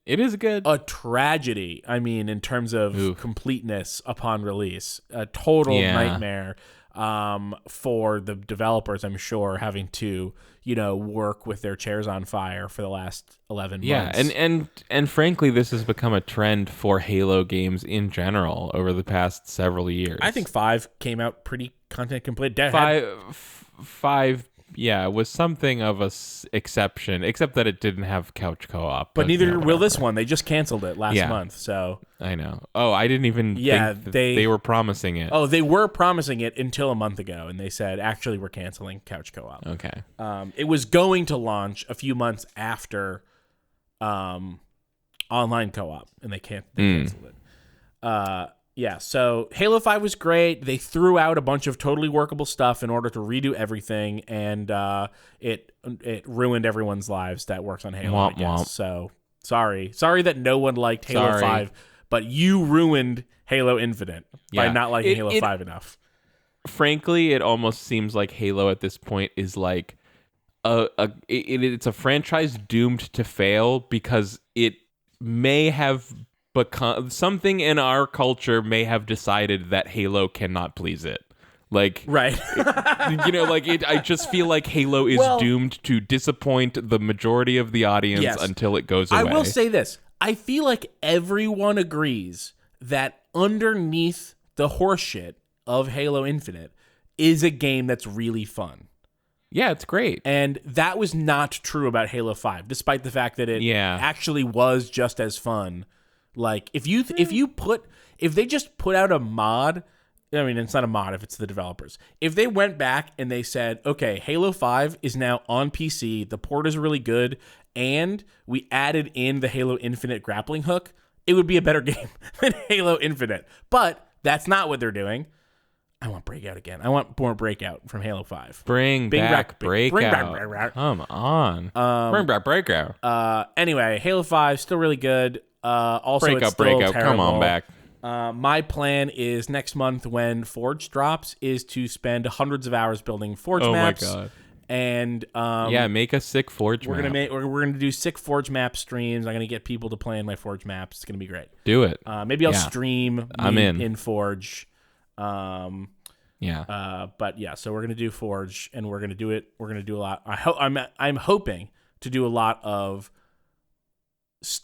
It is good. A tragedy, I mean, in terms of completeness upon release. A total nightmare for the developers, I'm sure, having to, work with their chairs on fire for the last 11 months. Yeah, and frankly, this has become a trend for Halo games in general over the past several years. I think 5 came out pretty content complete. Five was something of a exception, except that it didn't have couch co-op. But neither will this one. They just canceled it last month, so... I know. Oh, I didn't even think that they were promising it. Oh, they were promising it until a month ago, and they said, actually, we're canceling couch co-op. Okay. It was going to launch a few months after online co-op, and they canceled it. So Halo 5 was great. They threw out a bunch of totally workable stuff in order to redo everything, and it ruined everyone's lives that works on Halo, I guess. So sorry that no one liked Halo 5, but you ruined Halo Infinite by not liking Halo 5 enough. Frankly, it almost seems like Halo at this point is like it's a franchise doomed to fail because it may have become something in our culture may have decided that Halo cannot please it. Like, right. I just feel like Halo is doomed to disappoint the majority of the audience until it goes away. I will say this. I feel like everyone agrees that underneath the horseshit of Halo Infinite is a game that's really fun. Yeah, it's great. And that was not true about Halo 5, despite the fact that it actually was just as fun. Like, if they just put out a mod, I mean, it's not a mod if it's the developers. If they went back and they said, okay, Halo 5 is now on PC, the port is really good, and we added in the Halo Infinite grappling hook, it would be a better game than Halo Infinite. But that's not what they're doing. I want Breakout again. I want more Breakout from Halo 5. Bring back Breakout. Come on. Bring back Breakout. Anyway, Halo 5, still really good. Also, it's still Breakout. terrible. Come on back. My plan is next month when Forge drops is to spend hundreds of hours building Forge maps. Oh my god! And make a sick Forge map. We're gonna do sick Forge map streams. I'm gonna get people to play in my Forge maps. It's gonna be great. Do it. Maybe I'll stream. I'm in Forge. So we're gonna do Forge, and we're gonna do it. We're gonna do a lot. I'm hoping to do a lot of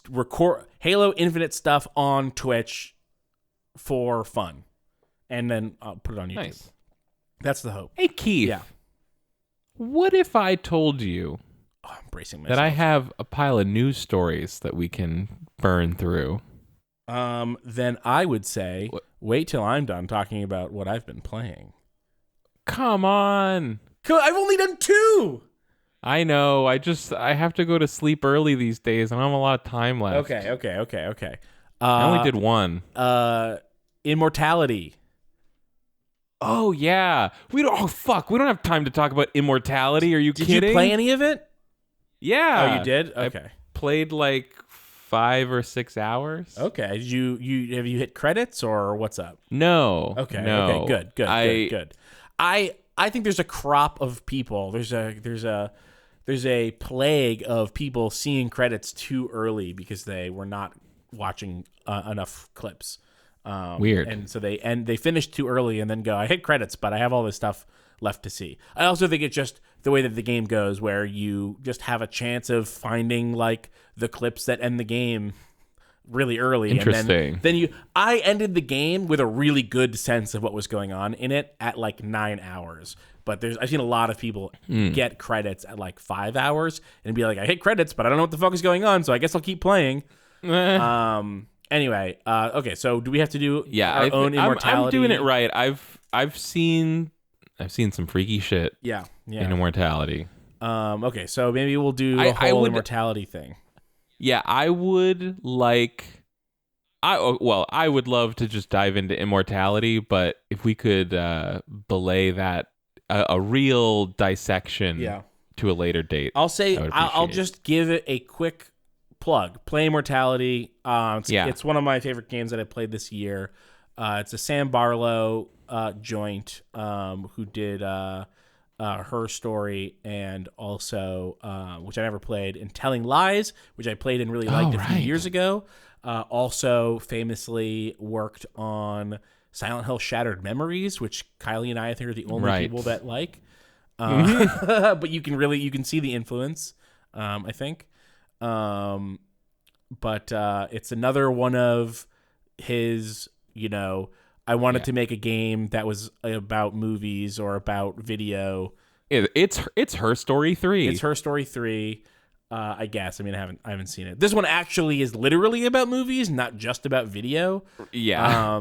record Halo Infinite stuff on Twitch for fun, and then I'll put it on YouTube. Nice. That's the hope. Hey, Keith. Yeah. What if I told you I'm bracing myself. that I have a pile of news stories that we can burn through? Then I would say, wait till I'm done talking about what I've been playing. Come on. I've only done 2. I know. I have to go to sleep early these days. I don't have a lot of time left. Okay. I only did 1. Immortality. Oh yeah. We don't have time to talk about Immortality. Are you kidding? Did you play any of it? Yeah. Oh, you did? Okay. I played like 5 or 6 hours. Okay. Did you have you hit credits or what's up? No. Okay. No. Okay. Good. I think there's a crop of people. There's a plague of people seeing credits too early because they were not watching enough clips. Weird. And so they finish too early and then go, I hit credits, but I have all this stuff left to see. I also think it's just the way that the game goes, where you just have a chance of finding like the clips that end the game really early. Interesting. And then I ended the game with a really good sense of what was going on in it at like 9 hours. But I've seen a lot of people get credits at like 5 hours and be like, I hit credits, but I don't know what the fuck is going on, so I guess I'll keep playing. Anyway, okay, so do we have to do our own Immortality? I'm doing it right. I've seen some freaky shit. Yeah. In Immortality. Okay, so maybe we'll do a whole Immortality thing. Yeah, I would love to just dive into Immortality, but if we could belay that a real dissection to a later date. I'll just give it a quick plug. Play Immortality. It's one of my favorite games that I played this year. It's a Sam Barlow joint who did Her Story and also which I never played, and Telling Lies, which I played and really liked a few years ago. Also famously worked on Silent Hill Shattered Memories, which Kylie and I think are the only people that like. But you can see the influence, I think. But it's another one of his, I wanted to make a game that was about movies or about video. It's Her Story 3. It's Her Story 3. I guess. I mean, I haven't seen it. This one actually is literally about movies, not just about video. Yeah.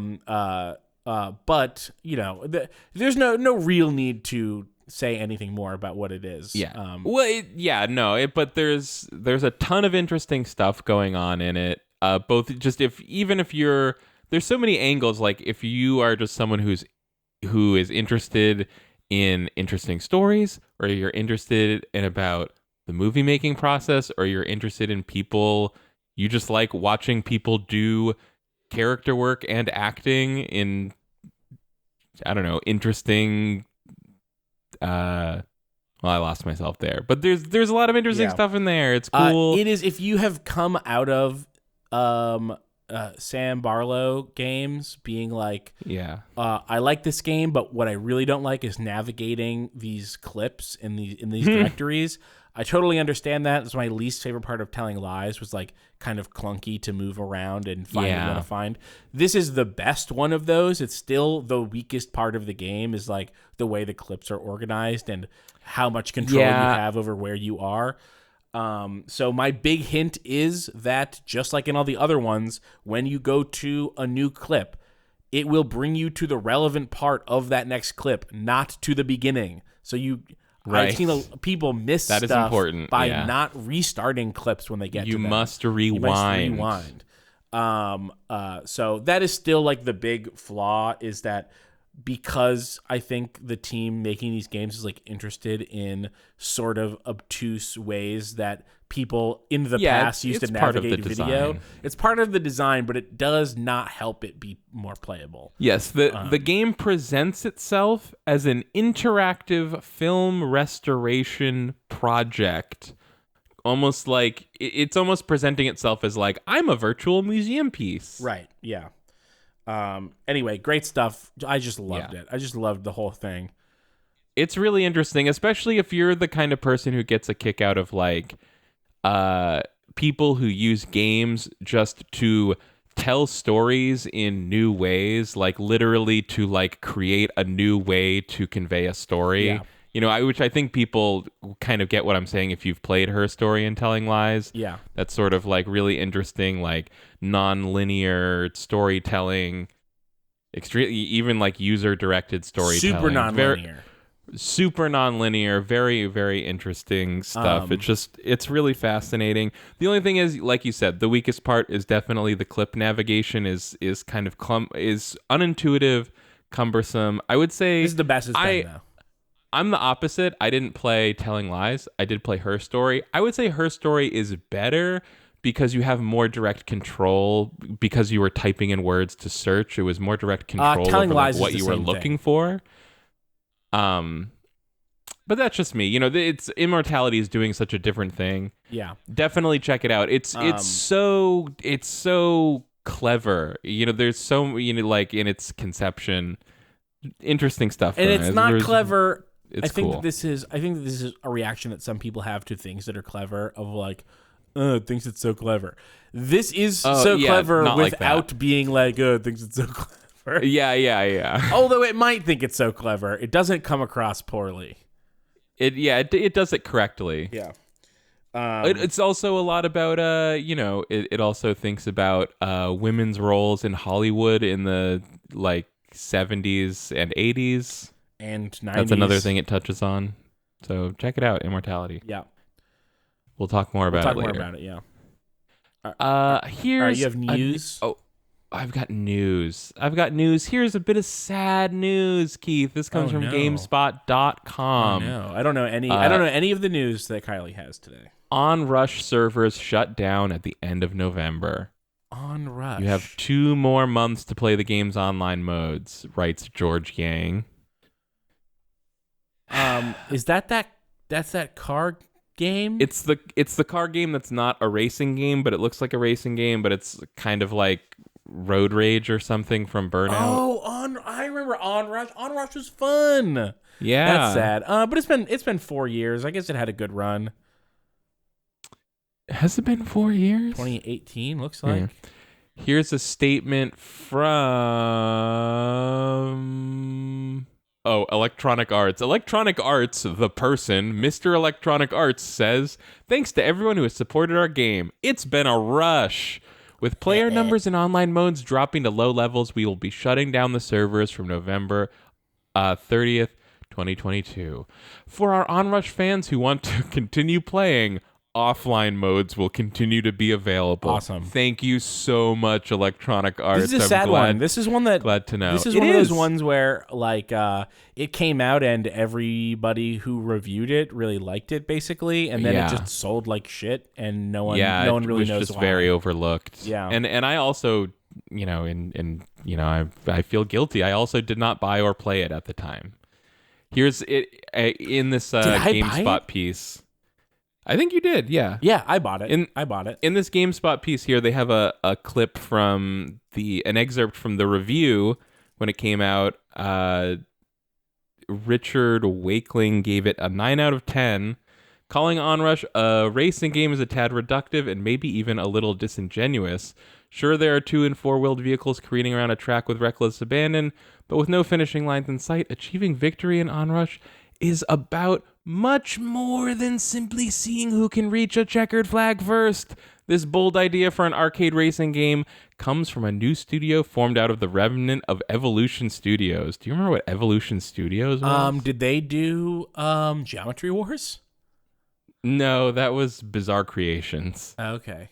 But there's no real need to say anything more about what it is. Yeah. But there's a ton of interesting stuff going on in it. Both just if you're, there's so many angles. Like if you are just someone who is interested in interesting stories, or you're interested in about the movie making process, or you're interested in people, you just like watching people do character work and acting in, I don't know, interesting. I lost myself there, but there's a lot of interesting stuff in there. It's cool. It is, if you have come out of Sam Barlow games being like, I like this game, but what I really don't like is navigating these clips in these directories. I totally understand that. It's my least favorite part of Telling Lies, was like kind of clunky to move around and find what you want to find. This is the best one of those. It's still the weakest part of the game, is like the way the clips are organized and how much control you have over where you are. So my big hint is that, just like in all the other ones, when you go to a new clip, it will bring you to the relevant part of that next clip, not to the beginning. So I've seen people miss that stuff is important. by not restarting clips when they get to them. You must rewind. So that is still like the big flaw, is that because I think the team making these games is like interested in sort of obtuse ways that people in the past used to navigate video. It's part of the design, but it does not help it be more playable. Yes, the game presents itself as an interactive film restoration project. Almost like it's almost presenting itself as like, I'm a virtual museum piece. Right. Yeah. Anyway, great stuff. I just loved it. I just loved the whole thing. It's really interesting, especially if you're the kind of person who gets a kick out of like people who use games just to tell stories in new ways, like literally to like create a new way to convey a story. Yeah. You know, which I think people kind of get what I'm saying if you've played Her Story and Telling Lies. Yeah. That's sort of like really interesting, like non-linear storytelling, extremely even like user-directed storytelling. Super non-linear. Super non-linear, very, very interesting stuff. It's really fascinating. The only thing is, like you said, the weakest part is definitely the clip navigation is kind of is unintuitive, cumbersome. I would say This is the best it's been, though. I'm the opposite. I didn't play Telling Lies. I did play Her Story. I would say Her Story is better because you have more direct control because you were typing in words to search. It was more direct control Telling over Lies like, what is the you were same looking thing. for. But that's just me. You know, it's Immortality is doing such a different thing. Yeah. Definitely check it out. It's so clever. You know, there's so, you know, like in its conception, interesting stuff. And it's not clever. It's I think cool. that this is a reaction that some people have to things that are clever of like, thinks it's so clever. This is clever without being like, thinks it's so clever. Yeah. Although it might think it's so clever, it doesn't come across poorly. It does it correctly. Yeah. It's also a lot about you know, it also thinks about women's roles in Hollywood in the like 70s and 80s. And 90s. That's another thing it touches on. So check it out, Immortality. Yeah. We'll talk more about it later. Yeah. Here's All right, you have news? I've got news. Here's a bit of sad news, Keith. This comes from GameSpot.com. No, I don't know any of the news that Kylie has today. Onrush servers shut down at the end of November. Onrush. You have 2 more months to play the game's online modes, writes George Yang. Is that's that car game? It's the car game that's not a racing game, but it looks like a racing game, but it's kind of like Road Rage or something from Burnout. Oh, I remember Onrush. Onrush was fun. Yeah. That's sad. But it's been 4 years. I guess it had a good run. Has it been 4 years? 2018 looks like. Yeah. Here's a statement from Electronic Arts. Electronic Arts, the person, Mr. Electronic Arts says, "Thanks to everyone who has supported our game. It's been a rush. With player numbers and online modes dropping to low levels, we will be shutting down the servers from November 30th, 2022. For our Onrush fans who want to continue playing, offline modes will continue to be available." Awesome. Thank you so much, Electronic Arts. This is a sad one. This is one that glad to know. This is one of those ones where like it came out and everybody who reviewed it really liked it basically, and then it just sold like shit, and no one really knows just why. very overlooked. Yeah. And I also, you know, I feel guilty. I also did not buy or play it at the time. Here's it in this GameSpot piece. I think you did, yeah. Yeah, I bought it. I bought it. In this GameSpot piece here, they have a clip from an excerpt from the review when it came out. Richard Wakeling gave it a 9 out of 10, calling Onrush a racing game is a tad reductive and maybe even a little disingenuous. Sure, there are 2- and 4-wheeled vehicles careening around a track with reckless abandon, but with no finishing lines in sight, achieving victory in Onrush is about much more than simply seeing who can reach a checkered flag first. This bold idea for an arcade racing game comes from a new studio formed out of the remnant of Evolution Studios. Do you remember what Evolution Studios was? Did they do Geometry Wars? No, that was Bizarre Creations. Okay.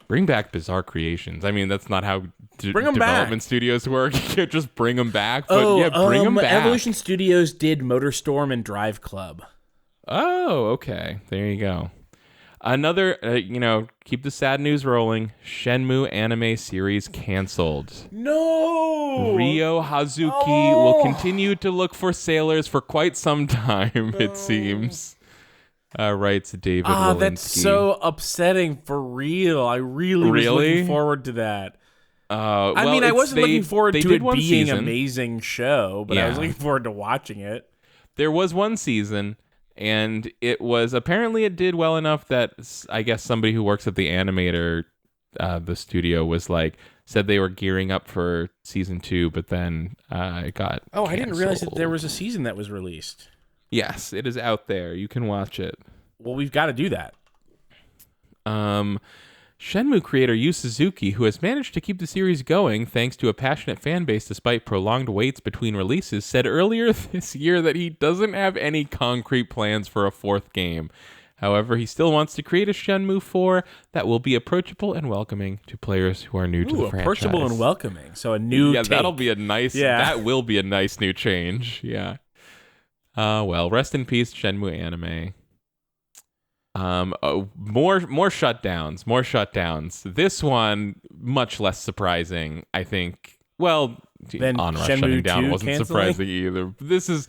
Bring back Bizarre Creations. I mean, that's not how bring them development back. Studios work. You can't just bring them back. But bring them back. Evolution Studios did MotorStorm and Drive Club. Oh, okay. There you go. Another, keep the sad news rolling. Shenmue anime series canceled. No! Ryo Hazuki will continue to look for sailors for quite some time, it seems. Writes David Walensky. That's so upsetting for real. I really was looking forward to that. I wasn't looking forward to it being an amazing show, but I was looking forward to watching it. There was one season, and it did well enough that I guess somebody who works at the animator the studio was like, said they were gearing up for season 2, but then it got I didn't realize that there canceled. was a season that was released. Yes, it is out there. You can watch it. Well, we've got to do that. Shenmue creator Yu Suzuki, who has managed to keep the series going thanks to a passionate fan base despite prolonged waits between releases, said earlier this year that he doesn't have any concrete plans for a 4th game. However, he still wants to create a Shenmue 4 that will be approachable and welcoming to players who are new to the franchise. Approachable and welcoming. So a new take. That'll be a nice, that will be a nice new change. Yeah. Well, rest in peace, Shenmue anime. More shutdowns. This one, much less surprising, I think. Well, then Onrush Shenmue shutting down 2 wasn't canceling? surprising either. This is...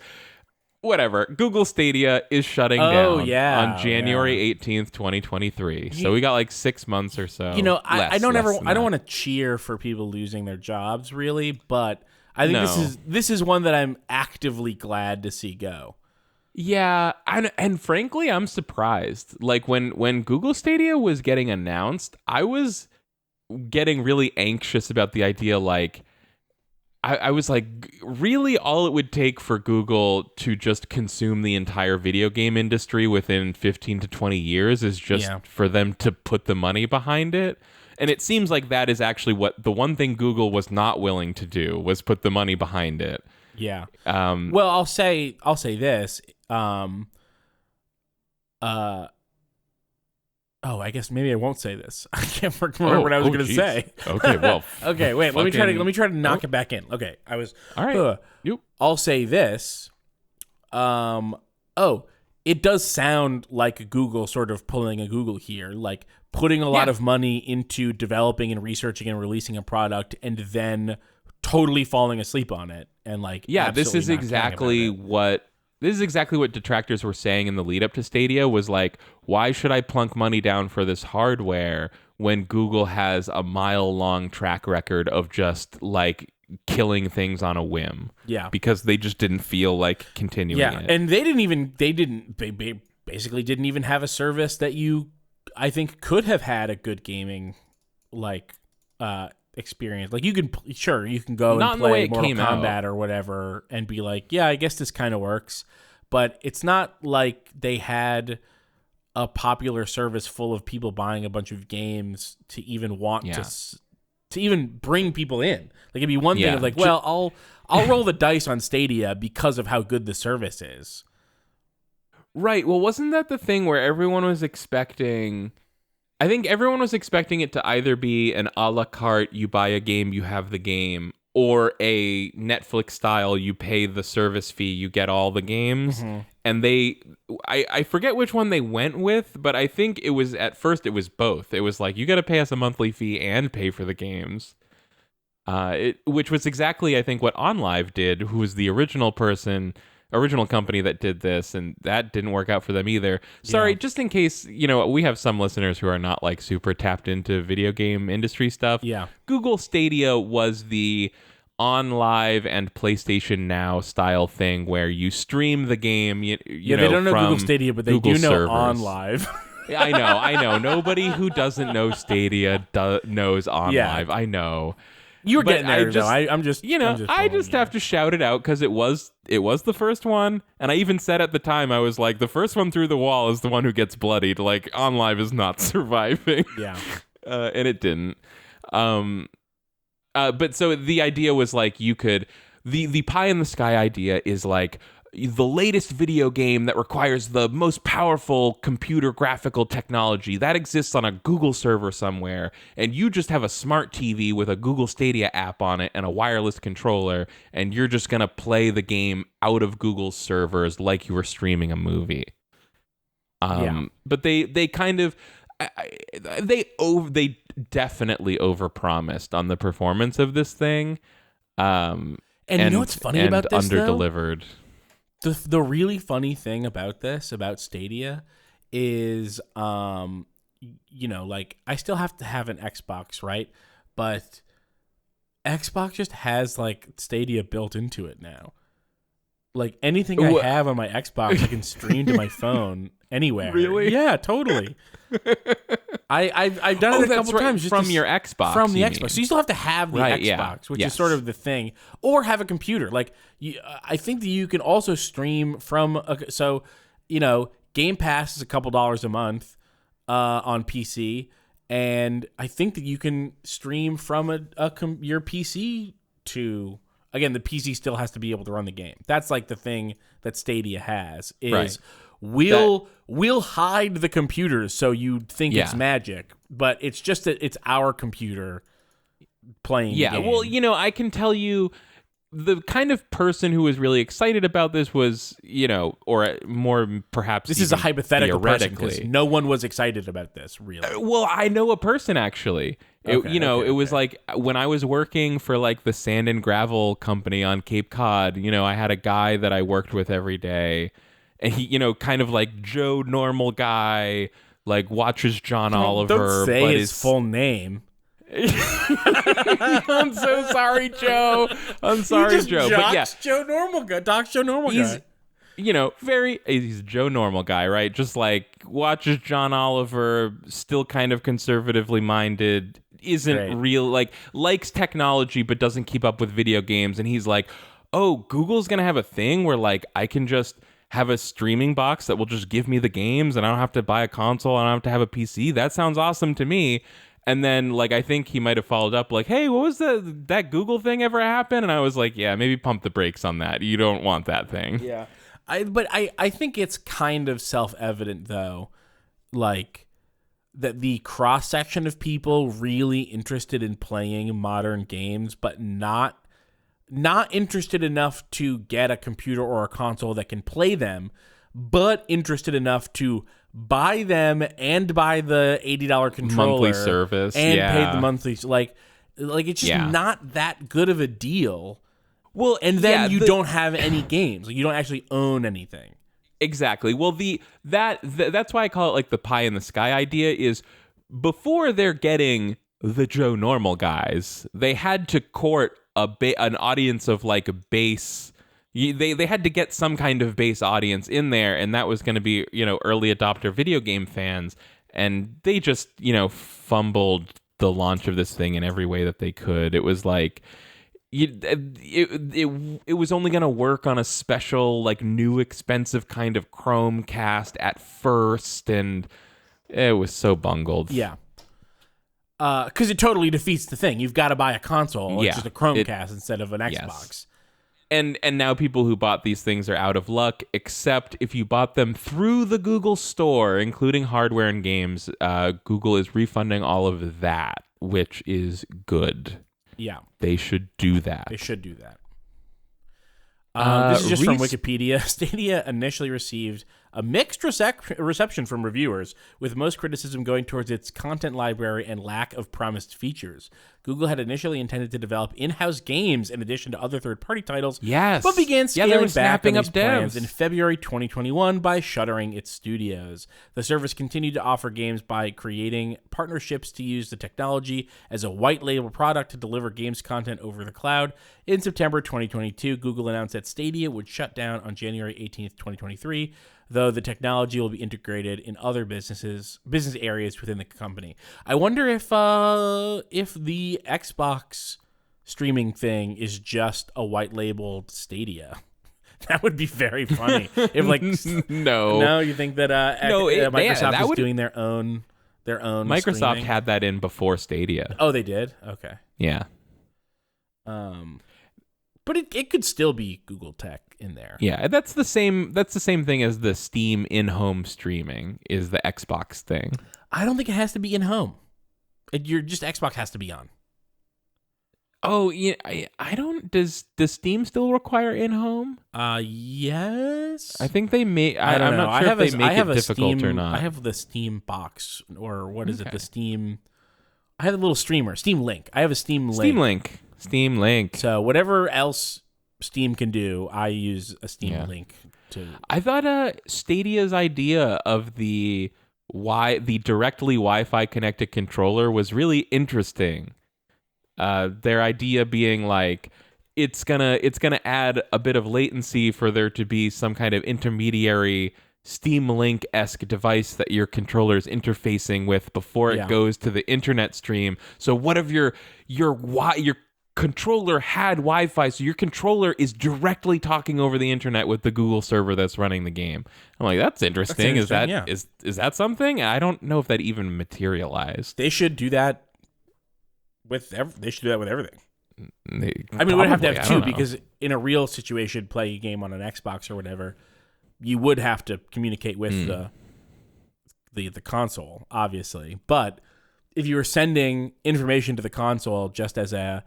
Whatever. Google Stadia is shutting down on January 18th, 2023. So we got like 6 months or so. I don't want to cheer for people losing their jobs, really, but I think this is one that I'm actively glad to see go. Yeah, and frankly, I'm surprised. Like when Google Stadia was getting announced, I was getting really anxious about the idea. Like, I was like, really, all it would take for Google to just consume the entire video game industry within 15 to 20 years is just for them to put the money behind it. And it seems like that is actually what the one thing Google was not willing to do was put the money behind it. Yeah. Well, I'll say this. I guess maybe I won't say this. I can't remember what I was going to say. Okay, well. Okay, wait. Let me try to knock it back in. Okay, I was. All right. I'll say this. It does sound like Google sort of pulling a Google here, like putting a lot of money into developing and researching and releasing a product, and then totally falling asleep on it, and like this is exactly what. This is exactly what detractors were saying in the lead up to Stadia was like, why should I plunk money down for this hardware when Google has a mile-long track record of just like killing things on a whim? Yeah. Because they just didn't feel like continuing it. And they basically didn't even have a service that I think could have had a good gaming like experience. Like you can go and play Mortal Kombat or whatever and be like, yeah, I guess this kind of works, but it's not like they had a popular service full of people buying a bunch of games to even want to even bring people in. Like it'd be one thing of like, well, I'll roll the dice on Stadia because of how good the service is. Right. Well, wasn't that the thing where everyone was expecting? I think everyone was expecting it to either be an a la carte, you buy a game, you have the game, or a Netflix style, you pay the service fee, you get all the games. Mm-hmm. And I forget which one they went with, but I think at first it was both. It was like, you got to pay us a monthly fee and pay for the games. Which was exactly, I think, what OnLive did, who was the original company that did this, and that didn't work out for them either. Sorry, just in case, we have some listeners who are not like super tapped into video game industry stuff. Yeah. Google Stadia was the OnLive and PlayStation Now style thing where you stream the game, they don't know Google Stadia, but they Google do know servers. OnLive. I know. Nobody who doesn't know Stadia knows OnLive. Yeah. I know. You were getting there, though. I just have to shout it out because it was the first one, and I even said at the time, I was like, the first one through the wall is the one who gets bloodied. Like, OnLive is not surviving. Yeah, and it didn't. But so the idea was like you could the pie in the sky idea is like the latest video game that requires the most powerful computer graphical technology that exists on a Google server somewhere, and you just have a smart TV with a Google Stadia app on it and a wireless controller, and you're just going to play the game out of Google's servers like you were streaming a movie. But they kind of they definitely overpromised on the performance of this thing. And you know what's funny about this, underdelivered. The really funny thing about Stadia is, like I still have to have an Xbox, right? But Xbox just has like Stadia built into it now. Like anything I have on my Xbox, I can stream to my phone anywhere. Really? Yeah, totally. I've done it a couple times just from your Xbox. From the you Xbox, mean. so you still have to have the Right, Xbox, yeah. which Yes. is sort of the thing, or have a computer. Like I think that you can also stream from. Game Pass is a couple dollars a month on PC, and I think that you can stream from your PC to. Again, the PC still has to be able to run the game. That's like the thing that Stadia has is. Right. We'll hide the computers so you think it's magic, but it's just that it's our computer playing the game. Well, I can tell you the kind of person who was really excited about this was, or more perhaps this is a hypothetical person because theoretically. no one was excited about this, really. Well, I know a person actually. It was like when I was working for like the sand and gravel company on Cape Cod, I had a guy that I worked with every day. And he, kind of like Joe Normal guy, like watches John Oliver. Don't say but his full name. I'm so sorry, Joe. I'm sorry, Joe. But yeah, Joe Normal guy. Doc's Joe Normal guy. He's Joe Normal guy, right? Just like watches John Oliver, still kind of conservatively minded, isn't real, like likes technology, but doesn't keep up with video games. And he's like, oh, Google's going to have a thing where like I can just have a streaming box that will just give me the games and I don't have to buy a console. I don't have to have a PC. That sounds awesome to me. And then, like, I think he might have followed up, like, hey, what was that Google thing ever happen? And I was like, yeah, maybe pump the brakes on that. You don't want that thing. Yeah. I think it's kind of self-evident, though, like, that the cross-section of people really interested in playing modern games, but not interested enough to get a computer or a console that can play them, but interested enough to buy them and buy the $80 controller monthly service and pay the monthly like it's just not that good of a deal. Well, and then you don't have any games. Like, you don't actually own anything. Exactly. Well, that's why I call it like the pie in the sky idea is before they're getting the Joe Normal guys, they had to court an audience of like a base. They had to get some kind of base audience in there, and that was going to be early adopter video game fans, and they just fumbled the launch of this thing in every way that they could. It was like it was only going to work on a special like new expensive kind of Chromecast at first, and it was so bungled. Yeah. Because it totally defeats the thing. You've got to buy a console. It's just a Chromecast instead of an Xbox. Yes. And now people who bought these things are out of luck, except if you bought them through the Google Store, including hardware and games. Google is refunding all of that, which is good. Yeah. They should do that. This is just from Wikipedia. Stadia initially received a mixed reception from reviewers, with most criticism going towards its content library and lack of promised features. Google had initially intended to develop in-house games in addition to other third-party titles, but began scaling back on these plans in February 2021 by shuttering its studios. The service continued to offer games by creating partnerships to use the technology as a white-label product to deliver games content over the cloud. In September 2022, Google announced that Stadia would shut down on January 18th, 2023, though the technology will be integrated in other business areas within the company. I wonder if the Xbox streaming thing is just a white labeled Stadia. That would be very funny. If like no, you think that Microsoft is doing their own Microsoft streaming? had that in before Stadia. Oh, they did? Okay. Yeah. But it could still be Google Tech in there. Yeah, that's the same thing as the Steam in-home streaming is the Xbox thing. I don't think it has to be in-home. Xbox has to be on. Oh, yeah, I don't. Does Steam still require in-home? Yes. I think they may. I'm not sure if they make it difficult or not. I have the Steam box, or what is it? The Steam. I have a little streamer, Steam Link. I have a Steam Link. Steam Link. So whatever else Steam can do, I use a Steam Link to. I thought Stadia's idea of the directly Wi-Fi connected controller was really interesting. Their idea being like it's gonna add a bit of latency for there to be some kind of intermediary Steam Link-esque device that your controller is interfacing with before it goes to the internet stream. So what if your controller had Wi-Fi, so your controller is directly talking over the internet with the Google server that's running the game? I'm like, that's interesting. Is that something? I don't know if that even materialized. They should do that with everything. We would have to have two, because in a real situation, play a game on an Xbox or whatever, you would have to communicate with the console, obviously. But if you were sending information to the console just as the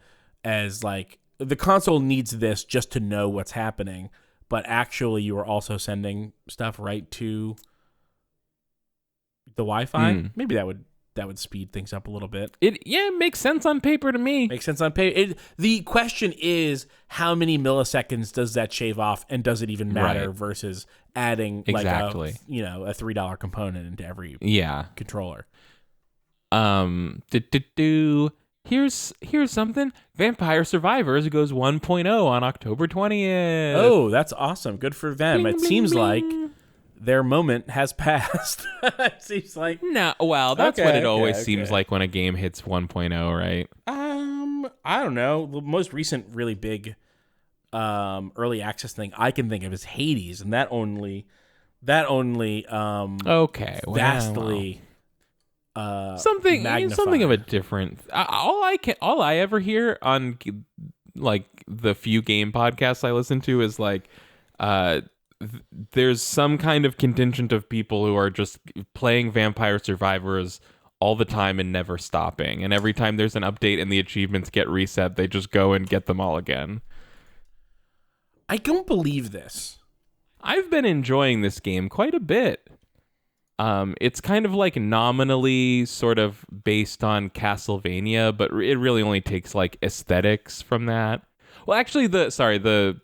console needs this just to know what's happening, but actually you are also sending stuff right to the Wi-Fi, maybe that would speed things up a little bit. It makes sense on paper to me. Makes sense on paper. The question is, how many milliseconds does that shave off, and does it even matter versus adding like a $3 component into every controller? Here's something. Vampire Survivors goes 1.0 on October 20th. Oh, that's awesome. Good for them. It seems like their moment has passed. It seems like that's what it always seems like when a game hits 1.0, right? I don't know. The most recent really big early access thing I can think of is Hades, and that only vastly something of a different. All I ever hear on like the few game podcasts I listen to is like there's some kind of contingent of people who are just playing Vampire Survivors all the time and never stopping. And every time there's an update and the achievements get reset, they just go and get them all again. I don't believe this. I've been enjoying this game quite a bit. It's kind of like nominally sort of based on Castlevania, but it really only takes like aesthetics from that. Well, actually, the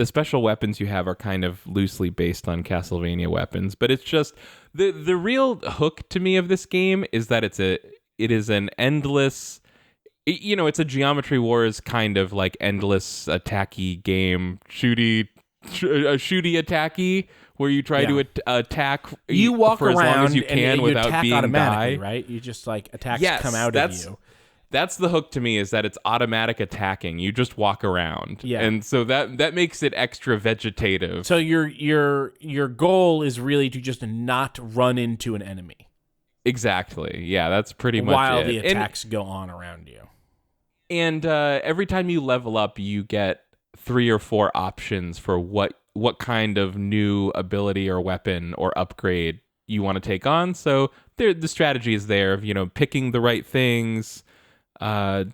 special weapons you have are kind of loosely based on Castlevania weapons, but it's just the real hook to me of this game is that it is an endless, it's a Geometry Wars kind of like endless attacky game, shooty attacky, where you try to attack. You walk for around as long as you can and without attack being automatically, die. right? You just like attacks come out of you. That's the hook to me, is that it's automatic attacking. You just walk around. Yeah. And so that makes it extra vegetative. So your goal is really to just not run into an enemy. Exactly. Yeah, that's pretty much while it. The attacks go on around you. And every time you level up, you get 3 or 4 options for what kind of new ability or weapon or upgrade you want to take on. So the strategy is there of, picking the right things that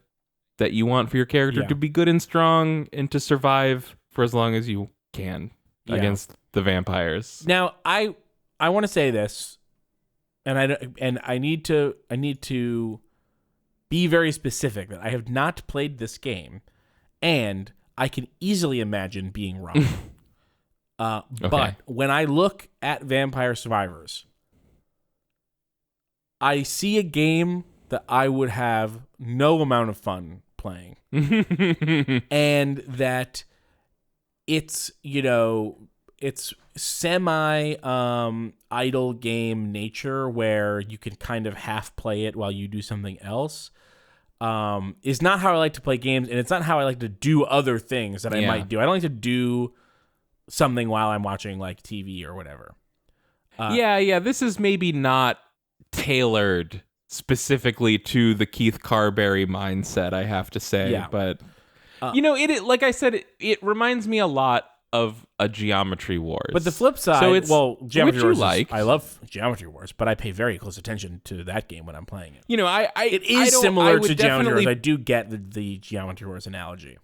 you want for your character to be good and strong and to survive for as long as you can against the vampires. Now, I want to say this, and I need to be very specific that I have not played this game, and I can easily imagine being wrong. But when I look at Vampire Survivors, I see a game that I would have no amount of fun playing. And that it's semi idle game nature where you can kind of half play it while you do something else. Is not how I like to play games, and it's not how I like to do other things that I might do. I don't like to do something while I'm watching like TV or whatever. This is maybe not tailored specifically to the Keith Carberry mindset, I have to say. But it like I said, it reminds me a lot of a Geometry Wars. But the flip side, Geometry Wars, I love Geometry Wars, but I pay very close attention to that game when I'm playing it. It is similar to Geometry Wars. I do get the Geometry Wars analogy.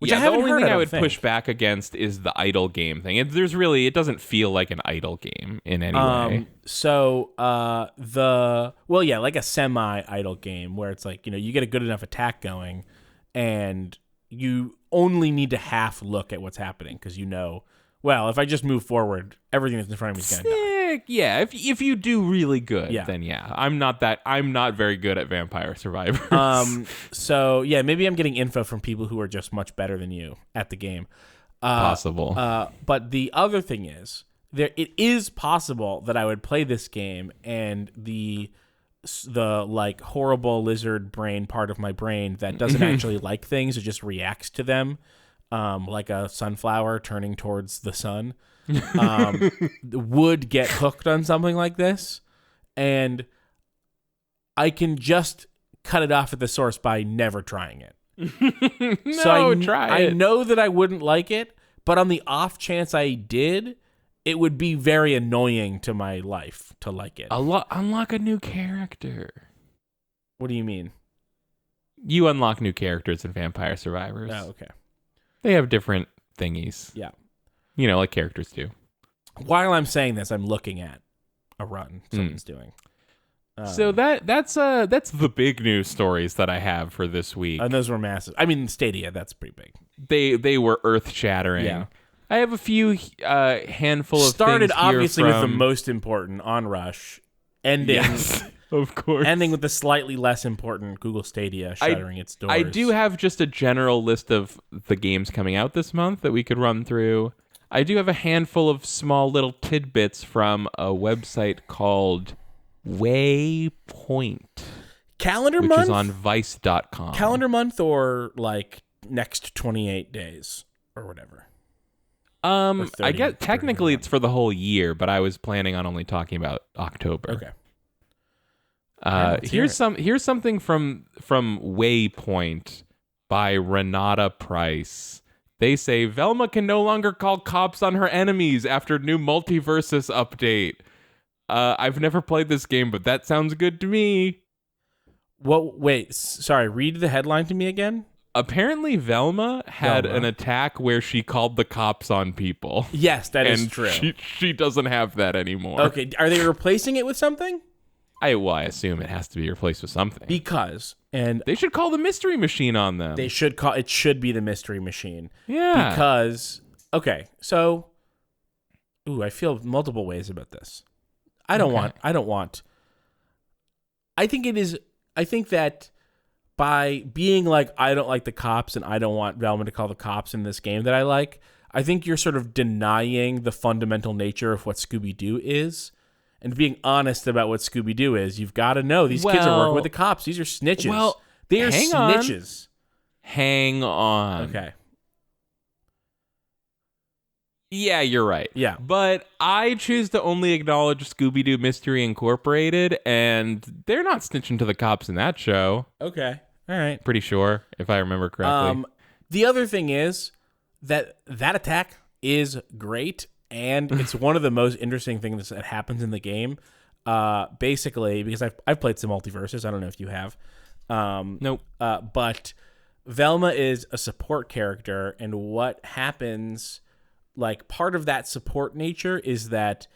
Which I haven't the only heard, thing I would push back against is the idle game thing. It doesn't feel like an idle game in any way. So like a semi-idle game where it's like, you get a good enough attack going and you only need to half look at what's happening because if I just move forward, everything that's in front of me is going to die. Yeah, if you do really good, then I'm not very good at Vampire Survivors. So maybe I'm getting info from people who are just much better than you at the game. Possible. But the other thing is, it is possible that I would play this game and the like horrible lizard brain part of my brain that doesn't actually like things, it just reacts to them, like a sunflower turning towards the sun, would get hooked on something like this, and I can just cut it off at the source by never trying it. Try it. I know that I wouldn't like it, but on the off chance I did, it would be very annoying to my life to like it. Unlock a new character. What do you mean? You unlock new characters in Vampire Survivors. Oh, okay. They have different thingies. Yeah. Like characters do. While I'm saying this, I'm looking at a run someone's doing. So that's the big news stories that I have for this week. And those were massive. I mean, Stadia, that's pretty big. They were earth-shattering. Yeah. I have a few handful of started things here obviously from... with the most important, Onrush, ending Yes, of course. ending with the slightly less important Google Stadia shuttering its doors. I do have just a general list of the games coming out this month that we could run through. I do have a handful of small little tidbits from a website called Waypoint. Calendar which month? is on vice.com. Calendar month or like next 28 days or whatever? I guess technically it's for the whole year, but I was planning on only talking about October. Okay. Here's something from Waypoint by Renata Price. They say Velma can no longer call cops on her enemies after new Multiversus update. I've never played this game, but that sounds good to me. Wait, sorry, read the headline to me again. Apparently, Velma had an attack where she called the cops on people. Yes, that is true. She doesn't have that anymore. Okay, are they replacing it with something? I assume it has to be replaced with something. Because, and they should call the mystery machine on them. They should call it. Should be the mystery machine. Yeah. Because so, I feel multiple ways about this. I think that by being like, I don't like the cops and I don't want Velma to call the cops in this game that I like, I think you're sort of denying the fundamental nature of what Scooby-Doo is. And being honest about what Scooby-Doo is, you've got to know these kids are working with the cops. These are snitches. Well, they are snitches. Hang on. Okay. Yeah, you're right. Yeah. But I choose to only acknowledge Scooby-Doo Mystery Incorporated, and they're not snitching to the cops in that show. Okay. All right. Pretty sure, if I remember correctly. The other thing is that attack is great, and it's one of the most interesting things that happens in the game. Basically, because I've played some Multiversus. I don't know if you have. Nope. But Velma is a support character, and what happens, like, part of that support nature is that,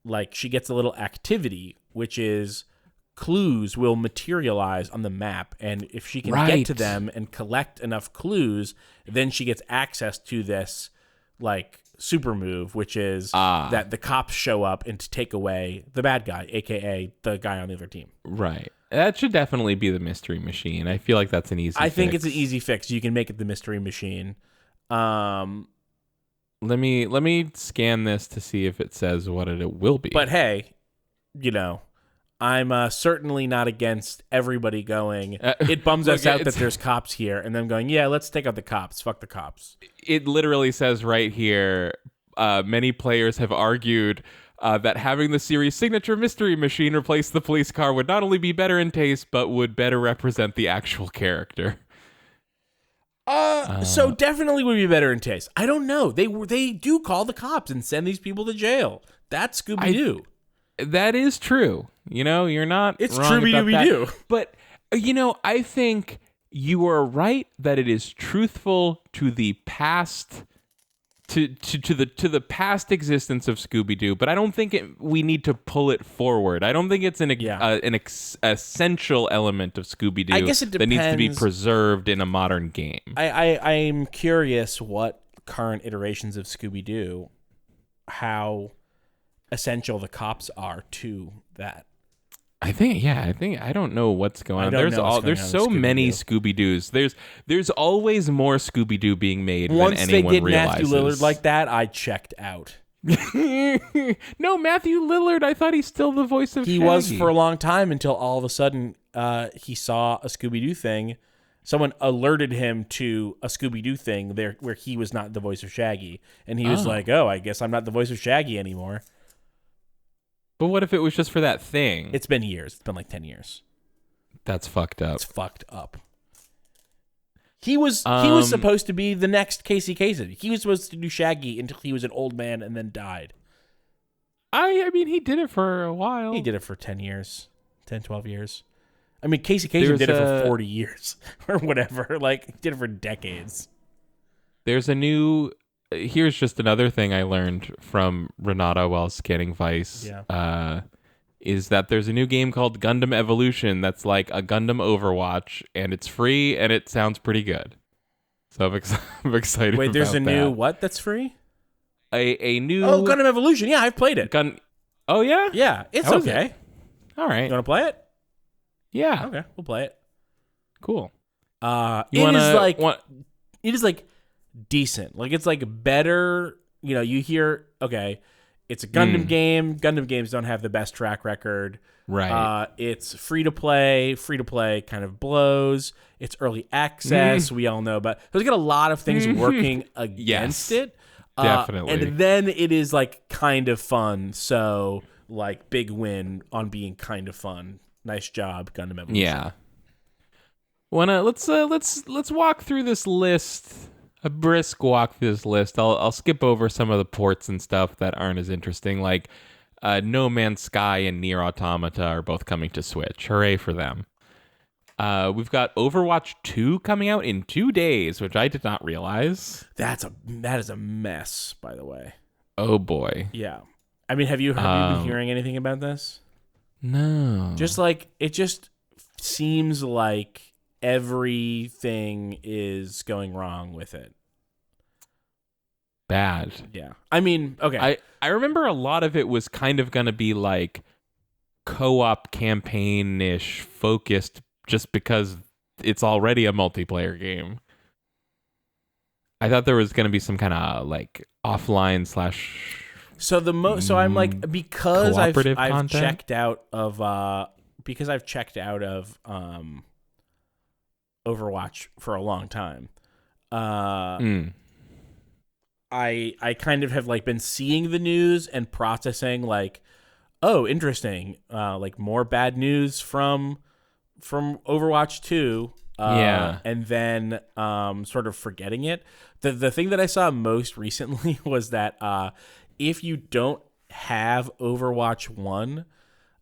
like, she gets a little activity, which is clues will materialize on the map, and if she can get to them and collect enough clues, then she gets access to this, like, super move, which is that the cops show up and to take away the bad guy, aka the guy on the other team. Right. That should definitely be the mystery machine. I feel like that's an easy fix. I think it's an easy fix. You can make it the mystery machine. Let me scan this to see if it says what it will be. But hey, I'm certainly not against everybody going, it bums us out that there's cops here, and then going, yeah, let's take out the cops. Fuck the cops. It literally says right here, many players have argued that having the series' signature mystery machine replace the police car would not only be better in taste, but would better represent the actual character. So definitely would be better in taste. I don't know. They do call the cops and send these people to jail. That's Scooby-Doo. That is true. You're not It's wrong about Scooby-Doo. But, I think you are right that it is truthful to the past, to the past existence of Scooby-Doo, but I don't think we need to pull it forward. I don't think it's an essential element of Scooby-Doo I guess it that needs to be depends. preserved in a modern game. I'm curious what current iterations of Scooby-Doo, how essential the cops are to that. I don't know what's going on. There's so many Scooby-Doos. There's always more Scooby-Doo being made than anyone realizes. Once they get Matthew Lillard like that, I checked out. No, Matthew Lillard. I thought he's still the voice of He Shaggy. was for a long time until all of a sudden he saw a Scooby-Doo thing. Someone alerted him to a Scooby-Doo thing there where he was not the voice of Shaggy. And he was like, oh, I guess I'm not the voice of Shaggy anymore. But what if it was just for that thing? It's been years. It's been like 10 years. That's fucked up. It's fucked up. He was supposed to be the next Casey Kasem. He was supposed to do Shaggy until he was an old man and then died. I mean, he did it for a while. He did it for 10 years, 10, 12 years. I mean, Casey Kasem did it for 40 years or whatever. Like, he did it for decades. There's a new... Here's just another thing I learned from Renata while scanning Vice. Yeah. Is that there's a new game called Gundam Evolution that's like a Gundam Overwatch, and it's free, and it sounds pretty good. So I'm excited. Wait, there's a that. new what that's free? A new... Oh, Gundam Evolution. Yeah, I've played it. Oh, yeah? Yeah, it's How is okay. it? All right. You want to play it? Yeah. Okay, we'll play it. Cool. It is like decent. Like, it's like better. You know, you hear, okay, it's a Gundam game. Gundam games don't have the best track record. Right. It's free to play. Free to play kind of blows. It's early access. We all know about. There's got a lot of things working against it. Definitely. And then it is like kind of fun. So like big win on being kind of fun. Nice job, Gundam Evolution. Yeah. Let's walk through this list. A brisk walk through this list. I'll skip over some of the ports and stuff that aren't as interesting. Like No Man's Sky and Nier Automata are both coming to Switch. Hooray for them. We've got Overwatch 2 coming out in 2 days, which I did not realize. That is a mess, by the way. Oh boy. Yeah. I mean, have you been hearing anything about this? No. Just like it just seems like everything is going wrong with it. Bad. Yeah. I mean, okay. I remember a lot of it was kind of going to be like co-op campaign-ish focused just because it's already a multiplayer game. I thought there was going to be some kind of like offline / So I'm like, because I've content? checked out of Overwatch for a long time. I kind of have like been seeing the news and processing like, oh, interesting. Like more bad news from Overwatch 2. Yeah. And then sort of forgetting it. The thing that I saw most recently was that if you don't have Overwatch 1,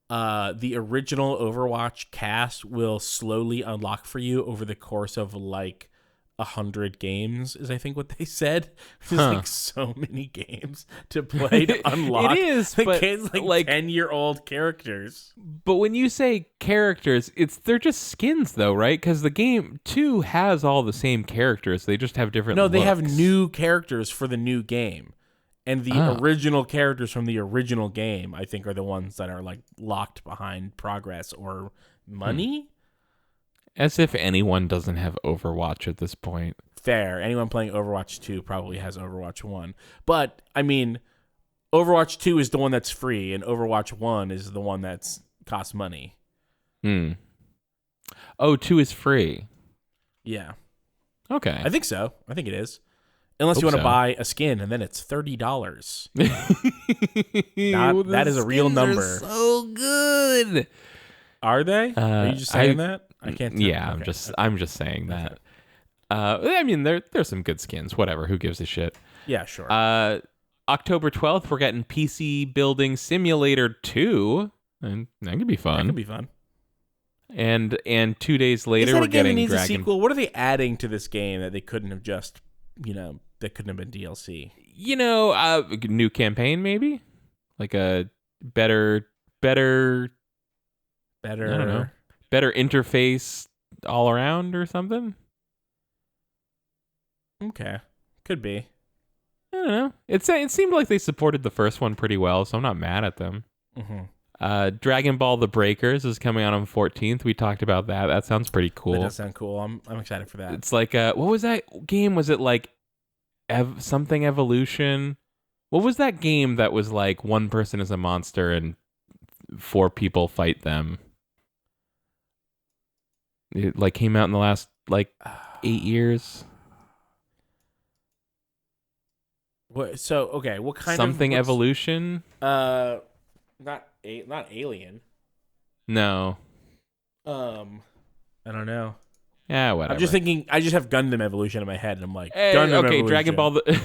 the original Overwatch cast will slowly unlock for you over the course of like 100 games, is I think what they said. There's like so many games to play to unlock. It is, the but kids like 10-year-old characters. But when you say characters, they're just skins though, right? Because the game 2 has all the same characters. They just have different No, they looks. have new characters for the new game. And the original characters from the original game, I think, are the ones that are like locked behind progress or money. As if anyone doesn't have Overwatch at this point. Fair. Anyone playing Overwatch 2 probably has Overwatch 1. But, I mean, Overwatch 2 is the one that's free, and Overwatch 1 is the one that's costs money. Oh, 2 is free. Yeah. Okay. I think so. I think it is. Unless you want to buy a skin, and then it's $30. That is a real number. Are so good. Are they? Are you just saying that? I can't tell. Yeah, Okay. I'm just saying that. I mean, there's some good skins. Whatever. Who gives a shit? Yeah, sure. October 12th, we're getting PC Building Simulator 2, and that could be fun. That could be fun. And 2 days later, we're getting needs Dragon. a sequel. What are they adding to this game that they couldn't have just, that couldn't have been DLC? New campaign maybe, like a better. I don't know. Better interface all around or something. Okay, could be. I don't know. It seemed like they supported the first one pretty well, so I'm not mad at them. Mm-hmm. Dragon Ball: The Breakers is coming out on 14th. We talked about that. That sounds pretty cool. That does sound cool. I'm excited for that. It's like what was that game? Was it like something Evolution? What was that game that was like one person is a monster and 4 people fight them? It like came out in the last like 8 years. So okay, what kind Something of Evolution? not Alien. No. I don't know. Yeah, whatever. I'm just thinking. I just have Gundam Evolution in my head, and I'm like, Gundam okay, Evolution.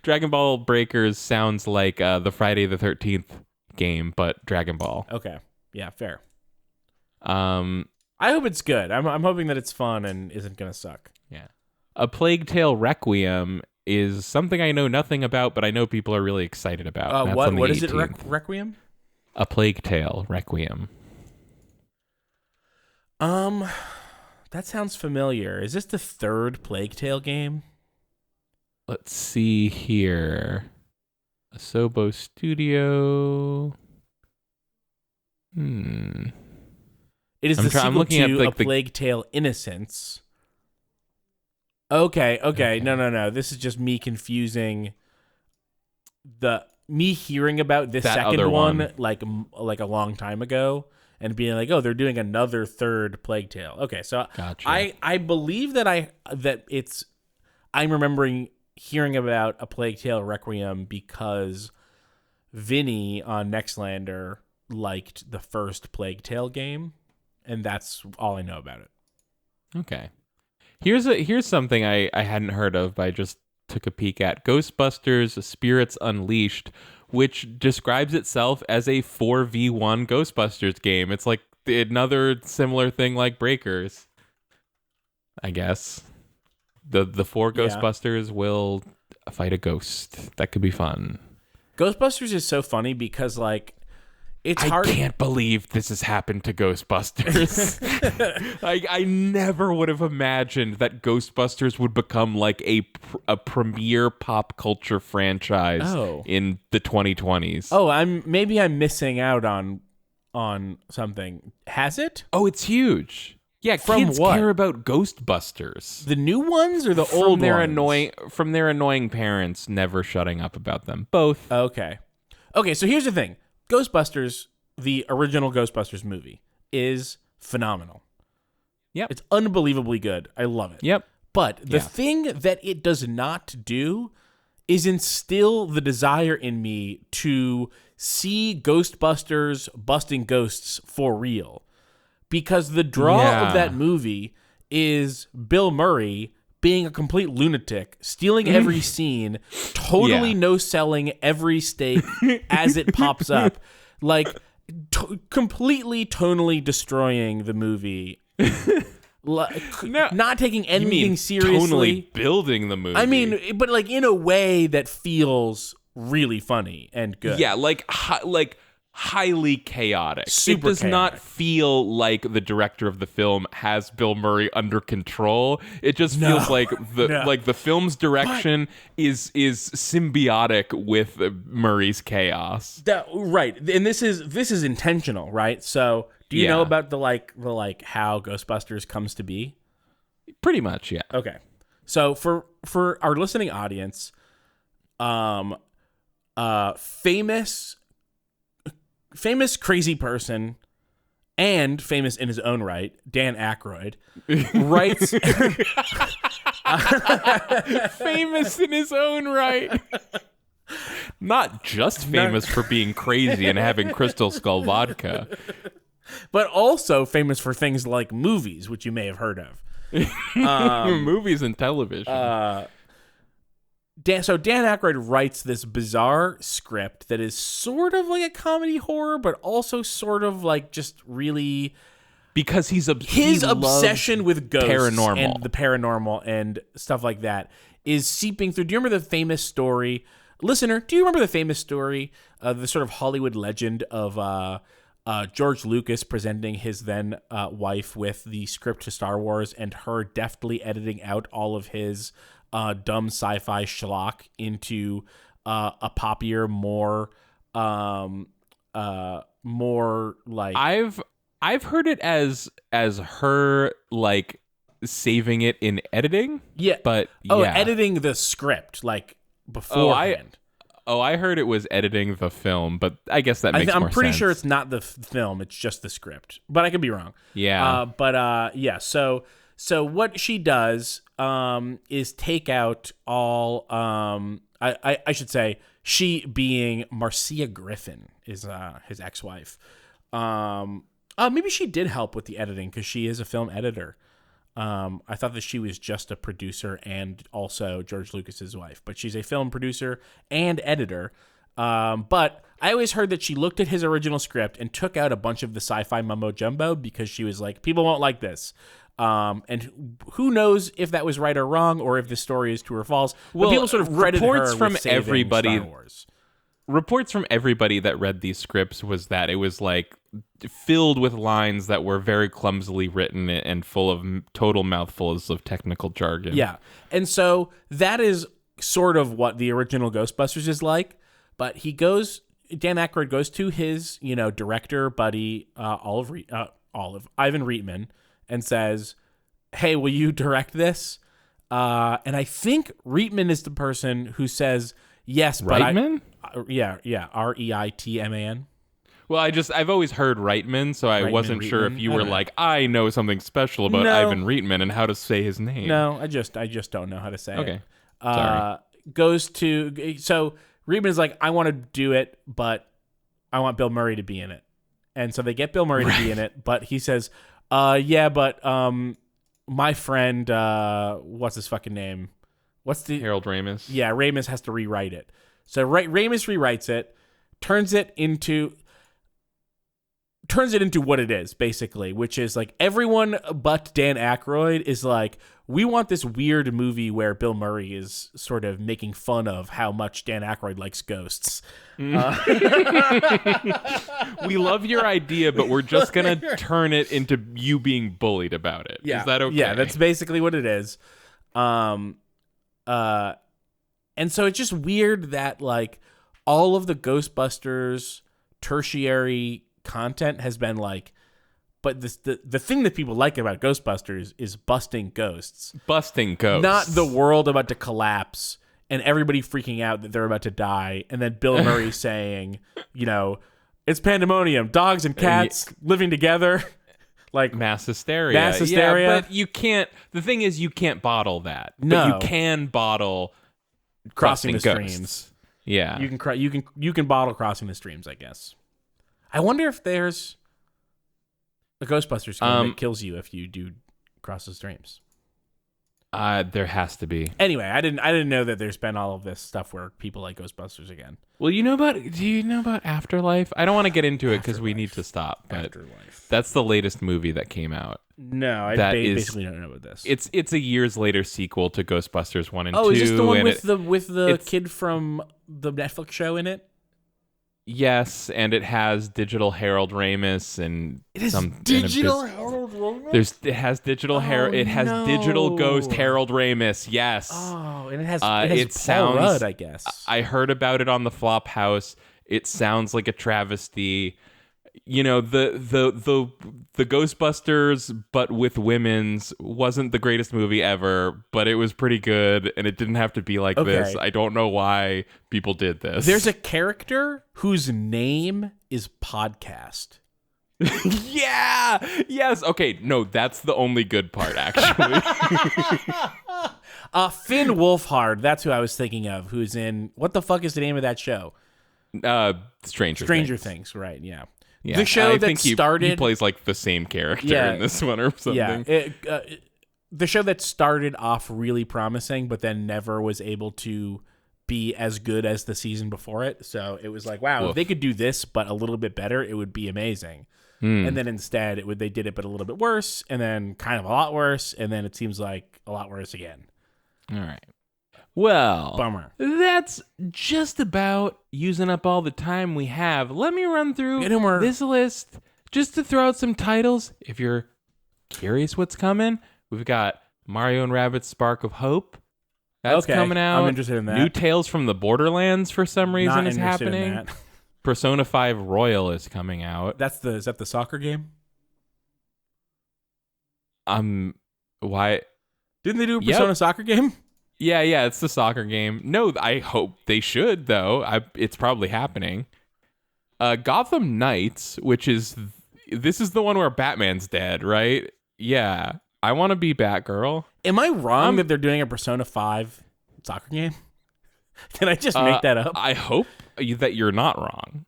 Dragon Ball Breakers sounds like the Friday the 13th game, but Dragon Ball. Okay, yeah, fair. I hope it's good. I'm hoping that it's fun and isn't gonna suck. Yeah. A Plague Tale Requiem is something I know nothing about, but I know people are really excited about. What is it? Requiem? A Plague Tale Requiem. That sounds familiar. Is this the 3rd Plague Tale game? Let's see here. Asobo Studio. It is the sequel to A Plague Tale Innocence. Okay. No. This is just me confusing me hearing about this that second one like a long time ago and being like, oh, they're doing another 3rd Plague Tale. Okay, so gotcha. I believe that I'm remembering hearing about A Plague Tale Requiem because Vinny on Nextlander liked the first Plague Tale game, and that's all I know about it. Okay. Here's something I hadn't heard of, but I just took a peek at. Ghostbusters Spirits Unleashed, which describes itself as a 4v1 Ghostbusters game. It's like another similar thing like Breakers, I guess. The 4 Ghostbusters will fight a ghost. That could be fun. Ghostbusters is so funny because like it's hard. I can't believe this has happened to Ghostbusters. I never would have imagined that Ghostbusters would become like a premier pop culture franchise in the 2020s. Oh, I'm missing out on something. Has it? Oh, it's huge. Yeah, from kids what? care about Ghostbusters. The new ones or the old ones? From their annoying parents never shutting up about them. Both. Okay, so here's the thing. Ghostbusters, the original Ghostbusters movie, is phenomenal. Yep. It's unbelievably good. I love it. Yep. But the thing that it does not do is instill the desire in me to see Ghostbusters busting ghosts for real. Because the draw of that movie is Bill Murray being a complete lunatic, stealing every scene, totally no-selling every steak as it pops up, like completely tonally destroying the movie, not taking anything seriously. Tonally building the movie. I mean, but like in a way that feels really funny and good. Yeah, like highly chaotic. It does not feel like the director of the film has Bill Murray under control. It just feels like the film's direction is symbiotic with Murray's chaos. Right. And this is intentional, right? So, do you know about the how Ghostbusters comes to be? Pretty much, yeah. Okay. So, for our listening audience, famous crazy person and famous in his own right, Dan Aykroyd, writes famous in his own right. Not just famous for being crazy and having Crystal Skull vodka, but also famous for things like movies, which you may have heard of. Movies and television. Dan Aykroyd writes this bizarre script that is sort of like a comedy horror, but also sort of like just really because his obsession with ghosts paranormal and the paranormal and stuff like that is seeping through. Do you remember the famous story, listener? Do you remember the famous story of the sort of Hollywood legend of George Lucas presenting his then wife with the script to Star Wars and her deftly editing out all of his dumb sci-fi schlock into a poppier, more like I've heard it as her like saving it in editing. Yeah, but editing the script like beforehand. Oh, I heard it was editing the film, but I guess that makes more sense. I'm pretty sure it's not the film; it's just the script. But I could be wrong. Yeah. Yeah. So what she does is take out all. I should say she being Marcia Griffin is his ex-wife. Maybe she did help with the editing because she is a film editor. I thought that she was just a producer and also George Lucas's wife, but she's a film producer and editor. But I always heard that she looked at his original script and took out a bunch of the sci-fi mumbo jumbo because she was like, people won't like this. And who knows if that was right or wrong, or if the story is true or false. But people sort of credited reports her from with saving everybody. Star Wars. Reports from everybody that read these scripts was that it was like filled with lines that were very clumsily written and full of total mouthfuls of technical jargon. Yeah. And so that is sort of what the original Ghostbusters is like. But Dan Aykroyd goes to his, director buddy, Ivan Reitman, and says, hey, will you direct this? And I think Reitman is the person who says, yes, but Reitman? Yeah, Reitman. Well, I've always heard Reitman, so I wasn't sure if you were like, I know something special about Ivan Reitman and how to say his name. No, I just don't know how to say it. Okay. Sorry. So Reitman is like, I want to do it, but I want Bill Murray to be in it. And so they get Bill Murray to be in it, but he says, but my friend, what's his fucking name? Harold Ramis? Yeah, Ramis has to rewrite it. So Ramis rewrites it, turns it into what it is, basically, which is like everyone but Dan Aykroyd is like, we want this weird movie where Bill Murray is sort of making fun of how much Dan Aykroyd likes ghosts. We love your idea, but we're just going to turn it into you being bullied about it. Yeah. Is that okay? Yeah, that's basically what it is. And so it's just weird that like all of the Ghostbusters tertiary content has been like, but the thing that people like about Ghostbusters is busting ghosts. Not the world about to collapse and everybody freaking out that they're about to die, and then Bill Murray saying, it's pandemonium, dogs and cats living together. Like mass hysteria. Yeah, but you can't. The thing is, you can't bottle that. No, but you can bottle crossing the ghosts. streams. Yeah, you can bottle crossing the streams, I guess. I wonder if there's a Ghostbusters game that kills you if you do cross the streams. There has to be. Anyway, I didn't know that there's been all of this stuff where people like Ghostbusters again. Well, do you know about Afterlife? I don't want to get into it because we need to stop. But Afterlife. That's the latest movie that came out. No, I basically don't know about this. It's a years later sequel to Ghostbusters 1 and 2. Oh, is this the one with the kid from the Netflix show in it? Yes, and it has digital Harold Ramis and it has digital Harold Ramis. It has digital It has digital ghost Harold Ramis. Yes. Oh, and it has Paul Rudd, I guess. I heard about it on the Flophouse. It sounds like a travesty. The Ghostbusters, but with women's, wasn't the greatest movie ever, but it was pretty good, and it didn't have to be like this. I don't know why people did this. There's a character whose name is Podcast. Yeah! Yes! Okay, no, that's the only good part, actually. Finn Wolfhard, that's who I was thinking of, who's in... What the fuck is the name of that show? Stranger Things, right, yeah. Yeah, the show I that think started... He plays like the same character in this one or something. Yeah, the show that started off really promising, but then never was able to be as good as the season before it. So it was like, wow, if they could do this, but a little bit better, it would be amazing. And then instead, they did it, but a little bit worse, and then kind of a lot worse, and then it seems like a lot worse again. All right. Well, bummer. That's just about using up all the time we have. Let me run through this list just to throw out some titles. If you're curious what's coming, we've got Mario and Rabbids Spark of Hope. That's coming out. I'm interested in that. New Tales from the Borderlands for some reason Not is happening. In that. Persona 5 Royal is coming out. Is that the soccer game? Why? Didn't they do a Persona soccer game? Yeah, it's the soccer game. No, I hope they should, though. It's probably happening. Gotham Knights, this is the one where Batman's dead, right? Yeah. I want to be Batgirl. Am I wrong that they're doing a Persona 5 soccer game? Can I just make that up? I hope that you're not wrong.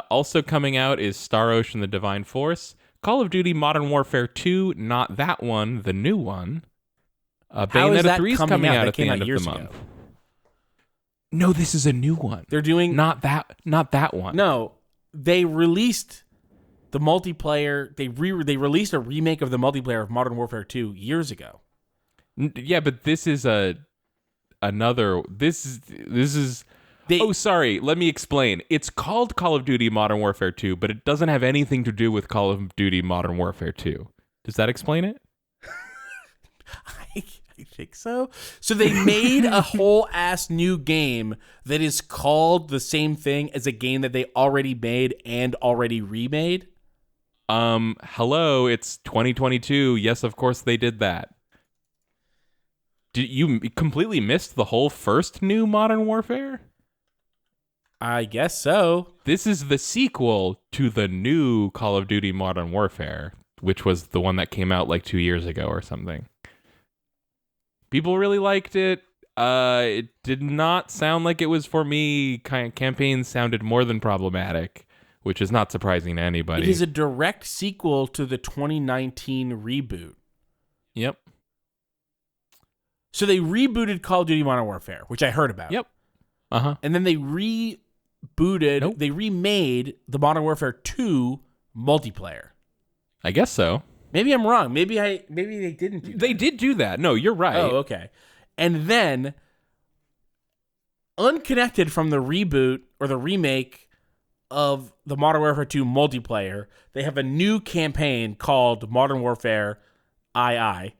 Also coming out is Star Ocean: The Divine Force, Call of Duty Modern Warfare 2, not that one, the new one. Bayonetta 3 is coming out at the end of the month. No, this is a new one. They're doing not that one. No, they released the multiplayer. They released a remake of the multiplayer of Modern Warfare 2 years ago. Yeah, but this is another. This is. Sorry. Let me explain. It's called Call of Duty Modern Warfare 2, but it doesn't have anything to do with Call of Duty Modern Warfare 2. Does that explain it? I think so. So they made a whole ass new game that is called the same thing as a game that they already made and already remade. Hello, it's 2022. Yes, of course they did that. Did you completely missed the whole first new Modern Warfare? I guess so. This is the sequel to the new Call of Duty Modern Warfare, which was the one that came out like 2 years ago or something. People really liked it. It did not sound like it was for me. Campaigns sounded more than problematic, which is not surprising to anybody. It is a direct sequel to the 2019 reboot. Yep. So they rebooted Call of Duty Modern Warfare, which I heard about. Yep. Uh-huh. And then they remade the Modern Warfare 2 multiplayer. I guess so. Maybe I'm wrong. Maybe they didn't do that. They did do that. No, you're right. Oh, okay. And then, unconnected from the reboot or the remake of the Modern Warfare 2 multiplayer, they have a new campaign called Modern Warfare II.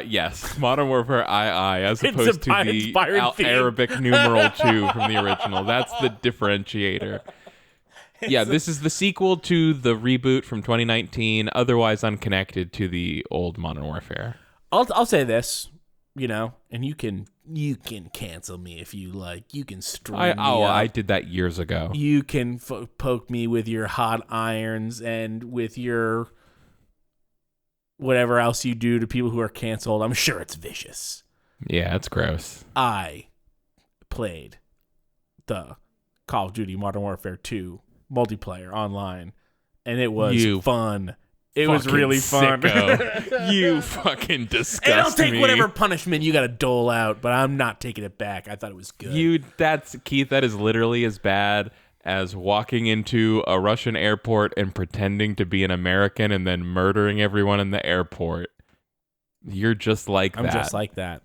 Yes, Modern Warfare II, as opposed to the Arabic numeral 2 from the original. That's the differentiator. Yeah, this is the sequel to the reboot from 2019, otherwise unconnected to the old Modern Warfare. I'll say this, and you can cancel me if you like. You can stream me up. I did that years ago. You can poke me with your hot irons and with your whatever else you do to people who are canceled. I'm sure it's vicious. Yeah, it's gross. I played the Call of Duty Modern Warfare 2 multiplayer online, and it was fun. It was really fun. You fucking disgust me. And I'll take whatever punishment you got to dole out, but I'm not taking it back. I thought it was good. Keith, that is literally as bad as walking into a Russian airport and pretending to be an American and then murdering everyone in the airport. You're just like that. I'm just like that.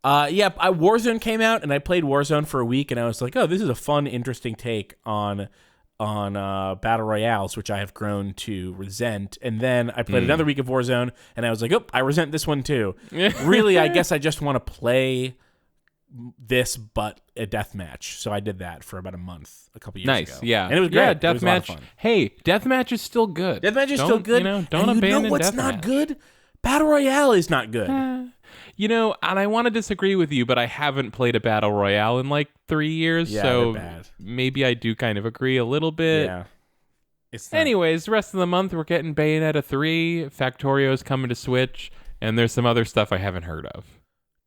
Warzone came out, and I played Warzone for a week, and I was like, oh, this is a fun, interesting take on battle royales, which I have grown to resent. And then I played another week of Warzone, and I was like, oh, I resent this one too. Really, I guess I just want to play this, but a deathmatch. So I did that for about a month, a couple years ago. Nice, yeah. And it was great. Yeah, deathmatch. Hey, deathmatch is still good. Deathmatch is still good. Don't abandon know what's deathmatch. not good? Battle royale is not good. And I want to disagree with you, but I haven't played a battle royale in like 3 years, so maybe I do kind of agree a little bit. Yeah. Anyways, the rest of the month we're getting Bayonetta 3, Factorio's coming to Switch, and there's some other stuff I haven't heard of.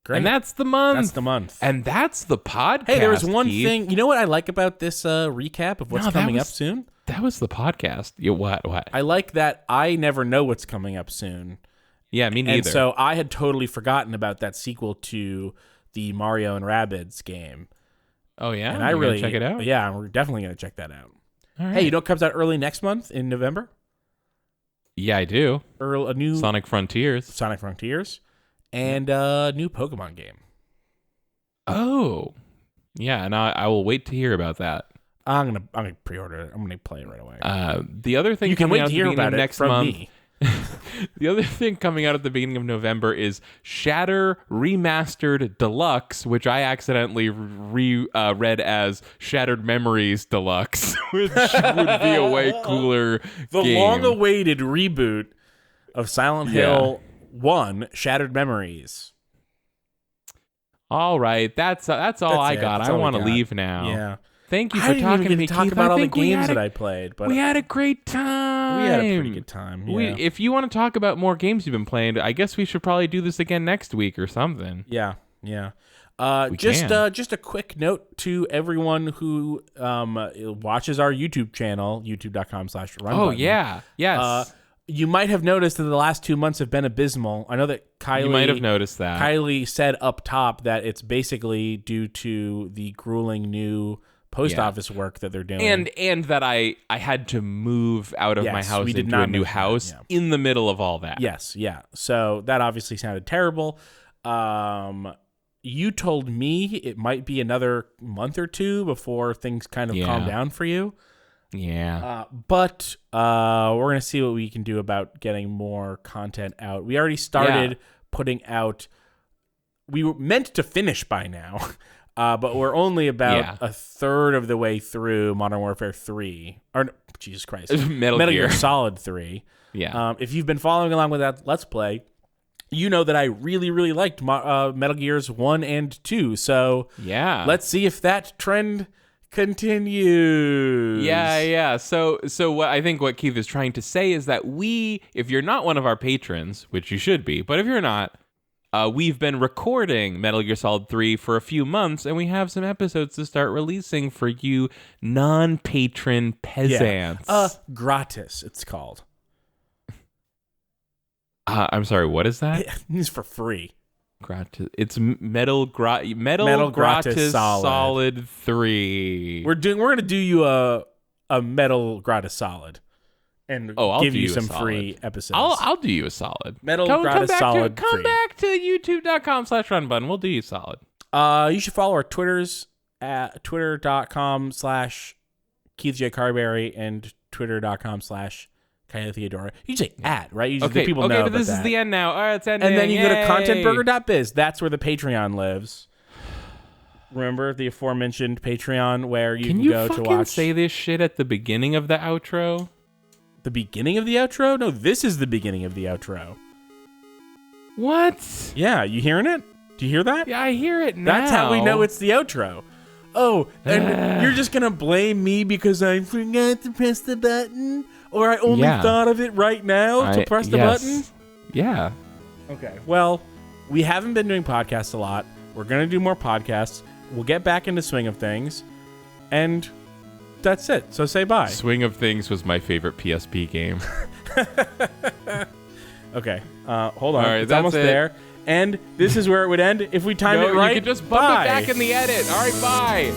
Great. And that's the month. That's the month. And that's the podcast. Hey, there was one thing. You know what I like about this recap of what's coming up soon? That was the podcast. What? I like that I never know what's coming up soon. Yeah, me neither. And so I had totally forgotten about that sequel to the Mario and Rabbids game. Oh, yeah? And I really check it out? Yeah, we're definitely going to check that out. All right. Hey, you know what comes out early next month in November? Yeah, I do. A new Sonic Frontiers. And a new Pokemon game. Oh. Yeah, and I will wait to hear about that. I'm gonna pre-order it. I'm gonna play it right away. The other thing you can coming wait out to hear about it next from month, me. The other thing coming out at the beginning of November is Shatter Remastered Deluxe, which I accidentally read as Shattered Memories Deluxe, which would be a way cooler The game. long-awaited reboot of Silent Hill 1, Shattered Memories. All right, that's all I got. I want to leave now. Yeah. Thank you for talking to me, talk Keith. about all the think games that I played, but we had a great time. we had a pretty good time. Yeah. If you want to talk about more games you've been playing, I guess we should probably do this again next week or something. Yeah. Just a quick note to everyone who watches our YouTube channel, youtube.com/runbutton. Oh, yeah. Yes. You might have noticed that the last 2 months have been abysmal. I know that Kylie... You might have noticed that. Kylie said up top that it's basically due to the grueling new post office work that they're doing. And that I had to move out of my house into a new house in the middle of all that. Yes, yeah. So that obviously sounded terrible. You told me it might be another month or two before things kind of calm down for you. Yeah. But we're going to see what we can do about getting more content out. We already started putting out... We were meant to finish by now, but we're only about a third of the way through Modern Warfare 3. Or, Jesus Christ. Metal Gear Solid 3. Yeah. If you've been following along with that Let's Play, you know that I really, really liked Metal Gears 1 and 2. So let's see if that trend continues. Yeah. So what I think what Keith is trying to say is that if you're not one of our patrons, which you should be, but if you're not, we've been recording Metal Gear Solid 3 for a few months, and we have some episodes to start releasing for you non-patron peasants. Gratis, it's called. I'm sorry, what is that? It's for free. Gratis. It's Metal Gratis Solid 3. We're gonna do you a Metal Gratis Solid, and give you some free episodes. I'll do you a solid. Gratis Solid. Come back to youtube.com/runbutton. We'll do you a solid. You should follow our Twitters at twitter.com/Keith J. Carberry and twitter.com/Kylie Theodora. You say at, right? People know. Okay, but this is the end now. All right, it's ending. And then you go to contentburger.biz. That's where the Patreon lives. Remember the aforementioned Patreon where you can go to watch. Can you say this shit at the beginning of the outro? The beginning of the outro? No, this is the beginning of the outro. What? Yeah, you hearing it? Do you hear that? Yeah, I hear it now. That's how we know it's the outro. Oh, and you're just going to blame me because I forgot to press the button? Or I only thought of it right now to press the button? Yeah. Okay. Well, we haven't been doing podcasts a lot. We're going to do more podcasts. We'll get back into swing of things. And that's it. So say bye. Swing of Things was my favorite PSP game. Okay. Hold on. All right, it's almost there. And this is where it would end if we timed it right. You could just bump it back in the edit. All right, bye.